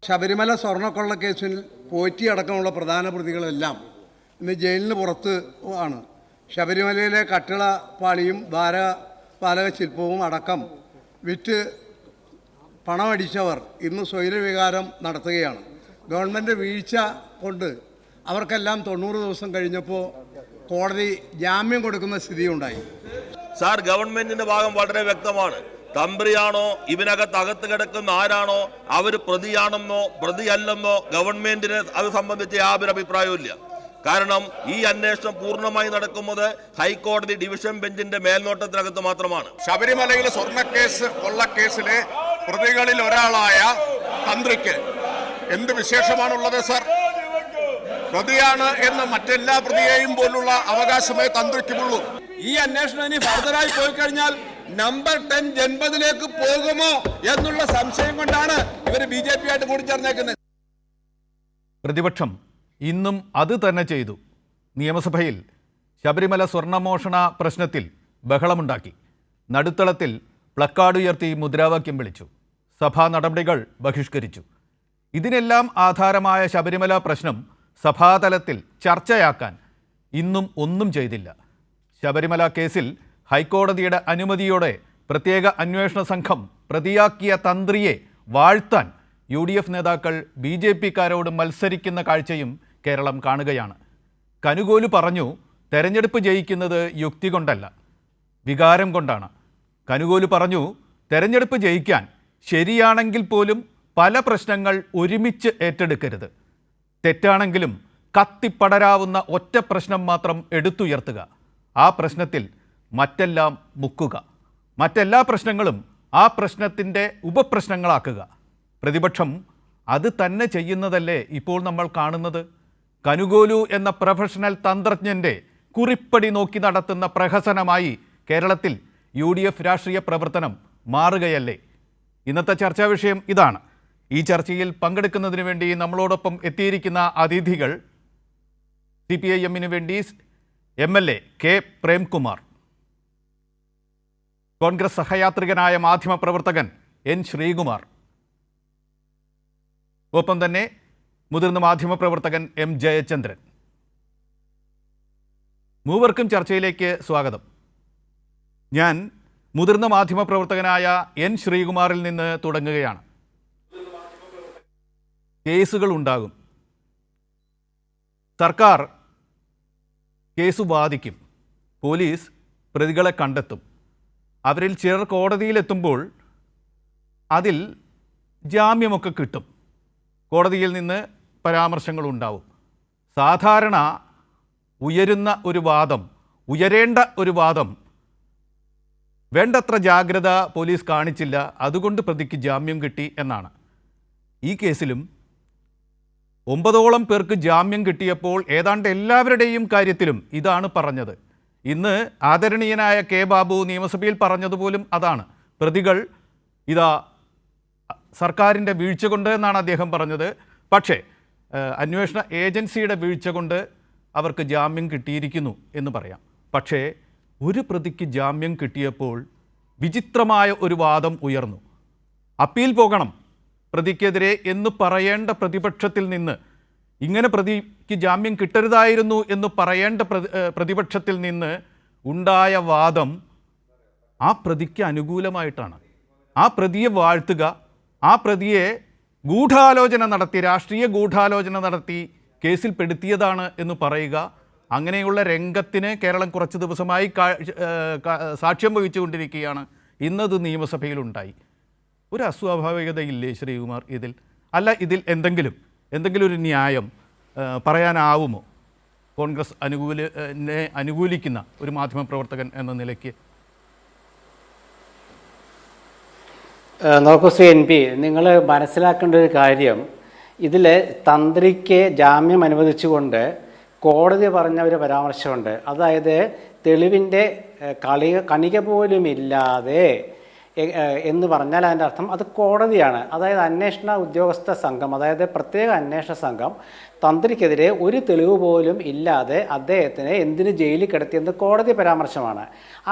ശബരിമല സ്വർണ്ണക്കൊള്ള കേസിൽ പോറ്റി അടക്കമുള്ള പ്രധാന പ്രതികളെല്ലാം ഇന്ന് ജയിലിന് പുറത്ത് ആണ്. ശബരിമലയിലെ കട്ടിള പാളിയും പാലക ശില്പവും അടക്കം വിറ്റ് പണമടിച്ചവർ ഇന്ന് സ്വൈരവികാരം നടത്തുകയാണ്. ഗവൺമെൻറ് വീഴ്ച കൊണ്ട് അവർക്കെല്ലാം 90 ദിവസം കഴിഞ്ഞപ്പോൾ കോടതി ജാമ്യം കൊടുക്കുന്ന സ്ഥിതിയുണ്ടായി. സാർ, ഗവൺമെന്റിന്റെ ഭാഗം വളരെ വ്യക്തമാണ്. തന്ത്രിയാണോ അകത്ത് കിടക്കുന്ന ആരാണോ അവർ പ്രതിയാണെന്നോ പ്രതിയല്ലെന്നോ ഗവൺമെന്റിന് അത് സംബന്ധിച്ച് യാതൊരു അഭിപ്രായവും. കാരണം ഈ അന്വേഷണം പൂർണ്ണമായി നടക്കുന്നത് ഹൈക്കോടതി ഡിവിഷൻ ബെഞ്ചിന്റെ മേൽനോട്ടത്തിനകത്ത് മാത്രമാണ്. ശബരിമലയിലെ സ്വർണ്ണക്കേസ് കൊള്ളക്കേസിലെ പ്രതികളിൽ ഒരാളായ തന്ത്രിക്ക് എന്ത് വിശേഷമാണുള്ളത് സാർ? പ്രതിയാണ് എന്ന് മറ്റെല്ലാ പ്രതിയെയും പോലുള്ള അവകാശമേ തന്ത്രിക്കുള്ളൂ. ഈ അന്വേഷണം ഇനി ഫർദറായി പോയി കഴിഞ്ഞാൽ നമ്പർ 10 ജൻപതിലേക്ക് പോകുമോ എന്നുള്ള സംശയം കൊണ്ടാണ് ഇവർ BJP ആയിട്ട് കൂടിച്ചേർന്നേക്കുന്നത്. പ്രതിപക്ഷം ഇന്നും അത് തന്നെ ചെയ്തു. നിയമസഭയിൽ ശബരിമല സ്വർണ്ണമോഷണ പ്രശ്നത്തിൽ ബഹളമുണ്ടാക്കി. നടുത്തളത്തിൽ പ്ലക്കാർഡ് ഉയർത്തി മുദ്രാവാക്യം വിളിച്ചു. സഭാ നടപടികൾ ബഹിഷ്കരിച്ചു. ഇതിനെല്ലാം ആധാരമായ ശബരിമല പ്രശ്നം സഭാതലത്തിൽ ചർച്ചയാക്കാൻ ഇന്നും ഒന്നും ചെയ്തില്ല. ശബരിമല കേസിൽ ഹൈക്കോടതിയുടെ അനുമതിയോടെ പ്രത്യേക അന്വേഷണ സംഘം പ്രതിയാക്കിയ തന്ത്രിയെ വാഴ്ത്താൻ UDF നേതാക്കൾ BJPക്കാരോട് മത്സരിക്കുന്ന കാഴ്ചയും കേരളം കാണുകയാണ്. കനുകോലു പറഞ്ഞു, തെരഞ്ഞെടുപ്പ് ജയിക്കുന്നത് യുക്തി കൊണ്ടല്ല, വികാരം കൊണ്ടാണ്. കനുകോലു പറഞ്ഞു, തെരഞ്ഞെടുപ്പ് ജയിക്കാൻ ശരിയാണെങ്കിൽ പോലും പല പ്രശ്നങ്ങൾ ഒരുമിച്ച് ഏറ്റെടുക്കരുത്. തെറ്റാണെങ്കിലും കത്തിപ്പടരാവുന്ന ഒറ്റ പ്രശ്നം മാത്രം എടുത്തുയർത്തുക. ആ പ്രശ്നത്തിൽ മറ്റെല്ലാം മുക്കുക. മറ്റെല്ലാ പ്രശ്നങ്ങളും ആ പ്രശ്നത്തിൻ്റെ ഉപപ്രശ്നങ്ങളാക്കുക. പ്രതിപക്ഷം അത് തന്നെ ചെയ്യുന്നതല്ലേ ഇപ്പോൾ നമ്മൾ കാണുന്നത്? കനുകോലു എന്ന പ്രൊഫഷണൽ തന്ത്രജ്ഞൻ്റെ കുറിപ്പടി നോക്കി നടത്തുന്ന പ്രഹസനമായി കേരളത്തിൽ UDF രാഷ്ട്രീയ പ്രവർത്തനം മാറുകയല്ലേ? ഇന്നത്തെ ചർച്ചാ വിഷയം ഇതാണ്. ഈ ചർച്ചയിൽ പങ്കെടുക്കുന്നതിന് വേണ്ടി നമ്മളോടൊപ്പം എത്തിയിരിക്കുന്ന അതിഥികൾ CPIM വേണ്ടി MLA K പ്രേംകുമാർ, കോൺഗ്രസ് സഹയാത്രികനായ മാധ്യമപ്രവർത്തകൻ N ശ്രീകുമാർ, ഒപ്പം തന്നെ മുതിർന്ന മാധ്യമപ്രവർത്തകൻ M ജയചന്ദ്രൻ. മൂവർക്കും ചർച്ചയിലേക്ക് സ്വാഗതം. ഞാൻ മുതിർന്ന മാധ്യമപ്രവർത്തകനായ N ശ്രീകുമാറിൽ നിന്ന് തുടങ്ങുകയാണ്. കേസുകൾ ഉണ്ടാകും. സർക്കാർ കേസ് വാദിക്കും. പോലീസ് പ്രതികളെ കണ്ടെത്തും. അവരിൽ ചിലർ കോടതിയിലെത്തുമ്പോൾ അതിൽ ജാമ്യമൊക്കെ കിട്ടും. കോടതിയിൽ നിന്ന് പരാമർശങ്ങളുണ്ടാവും. സാധാരണ ഉയരേണ്ട ഒരു വാദം വേണ്ടത്ര ജാഗ്രത പോലീസ് കാണിച്ചില്ല, അതുകൊണ്ട് പ്രതിക്ക് ജാമ്യം കിട്ടി എന്നാണ്. ഈ കേസിലും 9ഓളം പേർക്ക് ജാമ്യം കിട്ടിയപ്പോൾ ഏതാണ്ട് എല്ലാവരുടെയും കാര്യത്തിലും ഇതാണ് പറഞ്ഞത്. ഇന്ന് ആദരണീയനായ K ബാബു നിയമസഭയിൽ പറഞ്ഞതുപോലും അതാണ്. പ്രതികൾ സർക്കാരിൻ്റെ വീഴ്ച കൊണ്ട് എന്നാണ് അദ്ദേഹം പറഞ്ഞത്. പക്ഷേ അന്വേഷണ ഏജൻസിയുടെ വീഴ്ച കൊണ്ട് അവർക്ക് ജാമ്യം കിട്ടിയിരിക്കുന്നു എന്ന് പറയാം. പക്ഷേ ഒരു പ്രതിക്ക് ജാമ്യം കിട്ടിയപ്പോൾ വിചിത്രമായ ഒരു വാദം ഉയർന്നു. അപ്പീൽ പോകണം പ്രതിക്കെതിരെ എന്ന് പറയേണ്ട പ്രതിപക്ഷത്തിൽ നിന്ന്, ഇങ്ങനെ പ്രതിക്ക് ജാമ്യം കിട്ടരുതായിരുന്നു എന്ന് പറയേണ്ട പ്രതിപക്ഷത്തിൽ നിന്ന് ഉണ്ടായ വാദം ആ പ്രതിക്ക് അനുകൂലമായിട്ടാണ്. ആ പ്രതിയെ വാഴ്ത്തുക, ആ പ്രതിയെ രാഷ്ട്രീയ ഗൂഢാലോചന നടത്തി കേസിൽ പെടുത്തിയതാണ് എന്ന് പറയുക, അങ്ങനെയുള്ള രംഗത്തിന് കേരളം കുറച്ച് ദിവസമായി സാക്ഷ്യം വഹിച്ചുകൊണ്ടിരിക്കുകയാണ്. ഇന്നത് നിയമസഭയിലുണ്ടായി. ഒരു അസ്വാഭാവികതയില്ലേ ശ്രീകുമാർ ഇതിൽ? അല്ല, ഇതിൽ എന്തെങ്കിലും ഒരു ന്യായം പറയാനാവുമോ കോൺഗ്രസ് അനുകൂലിക്കുന്ന ഒരു മാധ്യമപ്രവർത്തകൻ എന്ന നിലയ്ക്ക്? നോക്കൂ ശ്രീ NP, നിങ്ങൾ മനസ്സിലാക്കേണ്ട ഒരു കാര്യം, ഇതിൽ തന്ത്രിക്ക് ജാമ്യം അനുവദിച്ചുകൊണ്ട് കോടതി പറഞ്ഞ ഒരു പരാമർശമുണ്ട്. അതായത് തെളിവിൻ്റെ കണിക പോലും ഇല്ലാതെ എന്ന് പറഞ്ഞാൽ അതിൻ്റെ അർത്ഥം അത് കോടതിയാണ്. അതായത് അന്വേഷണ ഉദ്യോഗസ്ഥ സംഘം, അതായത് പ്രത്യേക അന്വേഷണ സംഘം തന്ത്രിക്കെതിരെ ഒരു തെളിവ് പോലും ഇല്ലാതെ അദ്ദേഹത്തിനെ എന്തിന് ജയിലിൽ കിടത്തിയെന്ന് കോടതി പരാമർശമാണ്.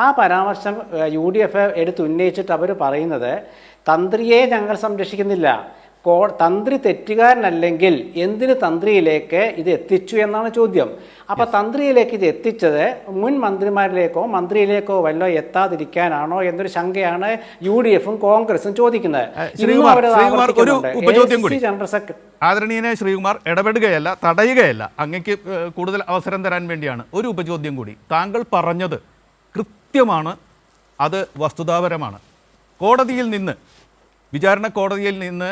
ആ പരാമർശം UDF എടുത്തുന്നയിച്ചിട്ട് അവർ പറയുന്നത് തന്ത്രിയെ ഞങ്ങൾ സംരക്ഷിക്കുന്നില്ല, തന്ത്രി തെറ്റുകാരനല്ലെങ്കിൽ എന്തിന് തന്ത്രിയിലേക്ക് ഇത് എത്തിച്ചു എന്നാണ് ചോദ്യം. അപ്പോൾ തന്ത്രിയിലേക്ക് ഇത് എത്തിച്ചത് മുൻ മന്ത്രിമാരിലേക്കോ മന്ത്രിയിലേക്കോ വല്ലോ എത്താതിരിക്കാനാണോ എന്നൊരു ശങ്കയാണ് UDFും കോൺഗ്രസും ചോദിക്കുന്നത്. ആദരണീയനെ ശ്രീകുമാർ ഇടപെടുകയല്ല, തടയുകയല്ല, അങ്ങക്ക് കൂടുതൽ അവസരം തരാൻ വേണ്ടിയാണ്. ഒരു ഉപചോദ്യം കൂടി. താങ്കൾ പറഞ്ഞത് കൃത്യമാണ്, അത് വസ്തുതാപരമാണ്. കോടതിയിൽ നിന്ന്, വിചാരണ കോടതിയിൽ നിന്ന്,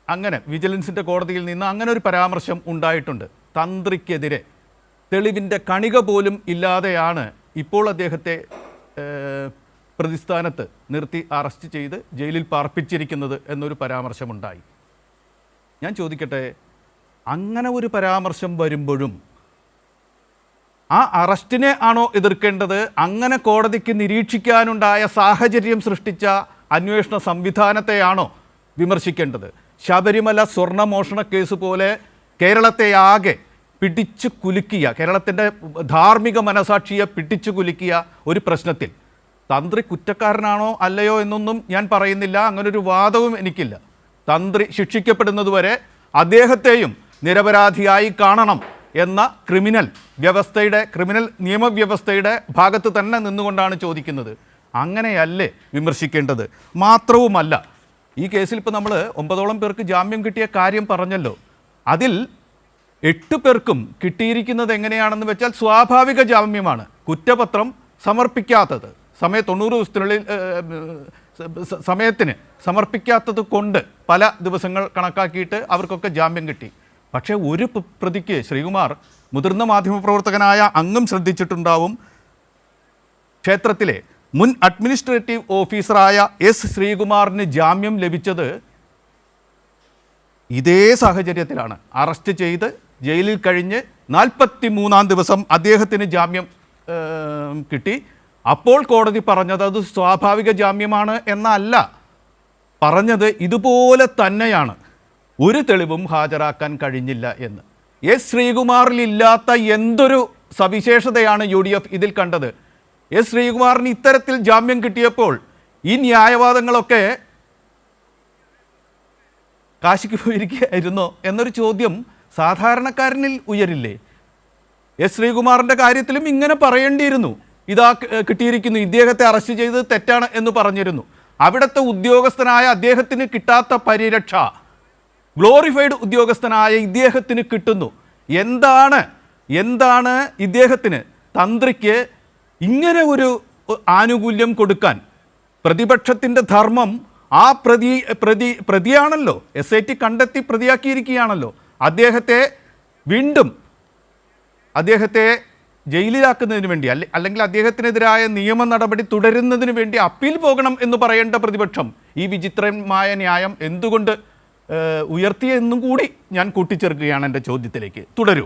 അങ്ങനെ വിജിലൻസിൻ്റെ കോടതിയിൽ നിന്ന് അങ്ങനെ ഒരു പരാമർശം ഉണ്ടായിട്ടുണ്ട്. തന്ത്രിക്കെതിരെ തെളിവിൻ്റെ കണിക പോലും ഇല്ലാതെയാണ് ഇപ്പോൾ അദ്ദേഹത്തെ പ്രതിസ്ഥാനത്ത് നിർത്തി അറസ്റ്റ് ചെയ്ത് ജയിലിൽ പാർപ്പിച്ചിരിക്കുന്നത് എന്നൊരു പരാമർശമുണ്ടായി. ഞാൻ ചോദിക്കട്ടെ, അങ്ങനെ ഒരു പരാമർശം വരുമ്പോഴും ആ അറസ്റ്റിനെ ആണോ എതിർക്കേണ്ടത്? അങ്ങനെ കോടതിക്ക് നിരീക്ഷിക്കാനുണ്ടായ സാഹചര്യം സൃഷ്ടിച്ച അന്വേഷണ സംവിധാനത്തെയാണോ വിമർശിക്കേണ്ടത്? ശബരിമല സ്വർണ്ണമോഷണ കേസ് പോലെ കേരളത്തെ ആകെ പിടിച്ചു കുലുക്കിയ, കേരളത്തിൻ്റെ ധാർമ്മിക മനസാക്ഷിയെ പിടിച്ചു കുലുക്കിയ ഒരു പ്രശ്നത്തിൽ തന്ത്രി കുറ്റക്കാരനാണോ അല്ലയോ എന്നൊന്നും ഞാൻ പറയുന്നില്ല, അങ്ങനൊരു വാദവും എനിക്കില്ല. തന്ത്രി ശിക്ഷിക്കപ്പെടുന്നതുവരെ അദ്ദേഹത്തെയും നിരപരാധിയായി കാണണം എന്ന ക്രിമിനൽ നിയമവ്യവസ്ഥയുടെ ഭാഗത്ത് തന്നെ നിന്നുകൊണ്ടാണ് ചോദിക്കുന്നത്. അങ്ങനെയല്ലേ വിമർശിക്കേണ്ടത്? മാത്രവുമല്ല, ഈ കേസിൽ ഇപ്പോൾ നമ്മൾ 9ഓളം പേർക്ക് ജാമ്യം കിട്ടിയ കാര്യം പറഞ്ഞല്ലോ. അതിൽ 8 പേർക്കും കിട്ടിയിരിക്കുന്നത് എങ്ങനെയാണെന്ന് വെച്ചാൽ സ്വാഭാവിക ജാമ്യമാണ്. കുറ്റപത്രം സമർപ്പിക്കാത്തത്, 90 ദിവസത്തിനുള്ളിൽ സമയത്തിന് സമർപ്പിക്കാത്തത് കൊണ്ട് പല ദിവസങ്ങൾ കണക്കാക്കിയിട്ട് അവർക്കൊക്കെ ജാമ്യം കിട്ടി. പക്ഷേ ഒരു പ്രതിക്ക്, ശ്രീകുമാർ, മുതിർന്ന മാധ്യമപ്രവർത്തകനായ അങ്ങും ശ്രദ്ധിച്ചിട്ടുണ്ടാവും, ക്ഷേത്രത്തിലെ മുൻ അഡ്മിനിസ്ട്രേറ്റീവ് ഓഫീസറായ എസ് ശ്രീകുമാറിന് ജാമ്യം ലഭിച്ചത് ഇതേ സാഹചര്യത്തിലാണ്. അറസ്റ്റ് ചെയ്ത് ജയിലിൽ കഴിഞ്ഞ് 43-ാം ദിവസം അദ്ദേഹത്തിന് ജാമ്യം കിട്ടി. അപ്പോൾ കോടതി പറഞ്ഞത് അത് സ്വാഭാവിക ജാമ്യമാണ് എന്നല്ല പറഞ്ഞത്, ഇതുപോലെ തന്നെയാണ്, ഒരു തെളിവും ഹാജരാക്കാൻ കഴിഞ്ഞില്ല എന്ന്. എസ് ശ്രീകുമാറിലില്ലാത്ത എന്തൊരു സവിശേഷതയാണ് UDF ഇതിൽ കണ്ടത്? എസ് ശ്രീകുമാറിന് ഇത്തരത്തിൽ ജാമ്യം കിട്ടിയപ്പോൾ ഈ ന്യായവാദങ്ങളൊക്കെ കാശിക്ക് പോയിരിക്കുകയായിരുന്നോ എന്നൊരു ചോദ്യം സാധാരണക്കാരനിൽ ഉയരില്ലേ? എസ് ശ്രീകുമാറിൻ്റെ കാര്യത്തിലും ഇങ്ങനെ പറയേണ്ടിയിരുന്നു. ഇതാ കിട്ടിയിരിക്കുന്നു, ഇദ്ദേഹത്തെ അറസ്റ്റ് ചെയ്തത് തെറ്റാണ് എന്ന് പറഞ്ഞിരുന്നു. അവിടുത്തെ ഉദ്യോഗസ്ഥനായ അദ്ദേഹത്തിന് കിട്ടാത്ത പരിരക്ഷ ഗ്ലോറിഫൈഡ് ഉദ്യോഗസ്ഥനായ ഇദ്ദേഹത്തിന് കിട്ടുന്നു. എന്താണ് ഇദ്ദേഹത്തിന്, തന്ത്രിക്ക് ഇങ്ങനെ ഒരു ആനുകൂല്യം കൊടുക്കാൻ? പ്രതിപക്ഷത്തിൻ്റെ ധർമ്മം ആ പ്രതിയാണല്ലോ, SIT കണ്ടെത്തി പ്രതിയാക്കിയിരിക്കുകയാണല്ലോ. അദ്ദേഹത്തെ ജയിലിലാക്കുന്നതിന് വേണ്ടി അല്ലെങ്കിൽ അദ്ദേഹത്തിനെതിരായ നിയമ നടപടി തുടരുന്നതിന് വേണ്ടി അപ്പീൽ പോകണം എന്ന് പറയേണ്ട പ്രതിപക്ഷം ഈ വിചിത്രമായ ന്യായം എന്തുകൊണ്ട് ഉയർത്തിയെന്നും കൂടി ഞാൻ കൂട്ടിച്ചേർക്കുകയാണ് എൻ്റെ ചോദ്യത്തിലേക്ക്. തുടരൂ.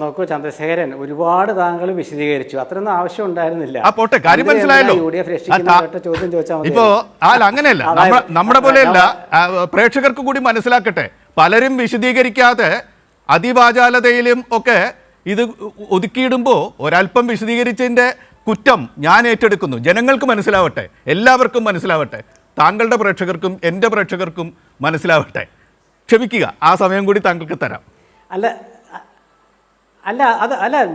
നോക്കൂ ചന്ദ്രശേഖരൻ, ഒരുപാട് താങ്കൾ വിശദീകരിച്ചു, അത്രയൊന്നും ആവശ്യം ഉണ്ടായിരുന്നില്ല. പോട്ടെ, കാര്യം മനസ്സിലായല്ലോ. ചോദ്യം ചോദിച്ചാൽ ഇപ്പോ അങ്ങനെയല്ല, നമ്മുടെ പോലെയല്ല, പ്രേക്ഷകർക്ക് കൂടി മനസ്സിലാക്കട്ടെ. പലരും വിശദീകരിക്കാതെ അതിവാചാലതയിലും ഒക്കെ ഇത് ഒതുക്കിയിടുമ്പോൾ ഒരല്പം വിശദീകരിച്ചതിൻ്റെ കുറ്റം ഞാൻ ഏറ്റെടുക്കുന്നു. ജനങ്ങൾക്ക് മനസ്സിലാവട്ടെ, എല്ലാവർക്കും മനസ്സിലാവട്ടെ, താങ്കളുടെ പ്രേക്ഷകർക്കും എൻ്റെ പ്രേക്ഷകർക്കും മനസ്സിലാവട്ടെ. ക്ഷമിക്കുക, ആ സമയം കൂടി താങ്കൾക്ക് തരാം.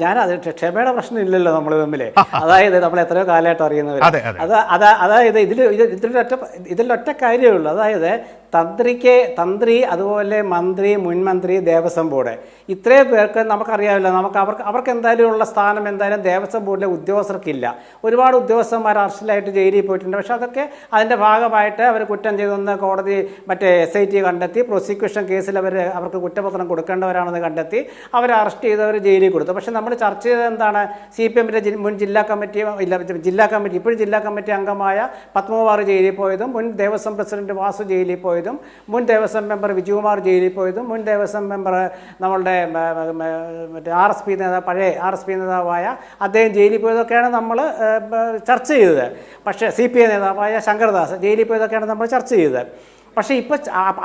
ഞാനത് ക്ഷമയുടെ പ്രശ്നമില്ലല്ലോ നമ്മൾ തമ്മിൽ. അതായത് നമ്മൾ എത്രയോ കാലമായിട്ട് അറിയുന്നവർ. അതായത് ഇതിലൊറ്റ കാര്യമേ ഉള്ളൂ. അതായത് തന്ത്രി, അതുപോലെ മന്ത്രി, മുൻമന്ത്രി, ദേവസ്വം ബോർഡ്, ഇത്രയും പേർക്ക് നമുക്കറിയാമല്ലോ. അവർക്ക് എന്തായാലും ഉള്ള സ്ഥാനം എന്തായാലും ദേവസ്വം ബോർഡിലെ ഉദ്യോഗസ്ഥർക്കില്ല. ഒരുപാട് ഉദ്യോഗസ്ഥന്മാർ അറസ്റ്റിലായിട്ട് ജയിലിൽ പോയിട്ടുണ്ട്. പക്ഷെ അതൊക്കെ അതിൻ്റെ ഭാഗമായിട്ട് അവർ കുറ്റം ചെയ്തെന്ന് കോടതി SIT കണ്ടെത്തി, പ്രോസിക്യൂഷൻ കേസിൽ അവർക്ക് കുറ്റപത്രം കൊടുക്കേണ്ടവരാണെന്ന് കണ്ടെത്തി അവരെ അറസ്റ്റ് ചെയ്തവർ ജയിലിൽ കൊടുത്തു. പക്ഷെ നമ്മൾ ചർച്ച ചെയ്തത് എന്താണ്? CPMൻ്റെ മുൻ ജില്ലാ കമ്മിറ്റി ഇപ്പോഴും ജില്ലാ കമ്മിറ്റി അംഗമായ പത്മകുമാർ ജയിലിൽ പോയതും, മുൻ ദേവസ്വം പ്രസിഡന്റ് വാസു ജയിലിൽ പോയതും, മുൻ ദേവസ്വം മെമ്പർ വിജയകുമാർ ജയിലിൽ പോയതും, മുൻ ദേവസ്വം മെമ്പർ നമ്മളുടെ പഴയ RSP നേതാവായ അദ്ദേഹം ജയിലിൽ പോയതൊക്കെയാണ് നമ്മൾ ചർച്ച ചെയ്തത്. പക്ഷേ CPI നേതാവായ ശങ്കർദാസ് ജയിലിൽ പോയതൊക്കെയാണ് നമ്മൾ ചർച്ച ചെയ്തത്. പക്ഷേ ഇപ്പോൾ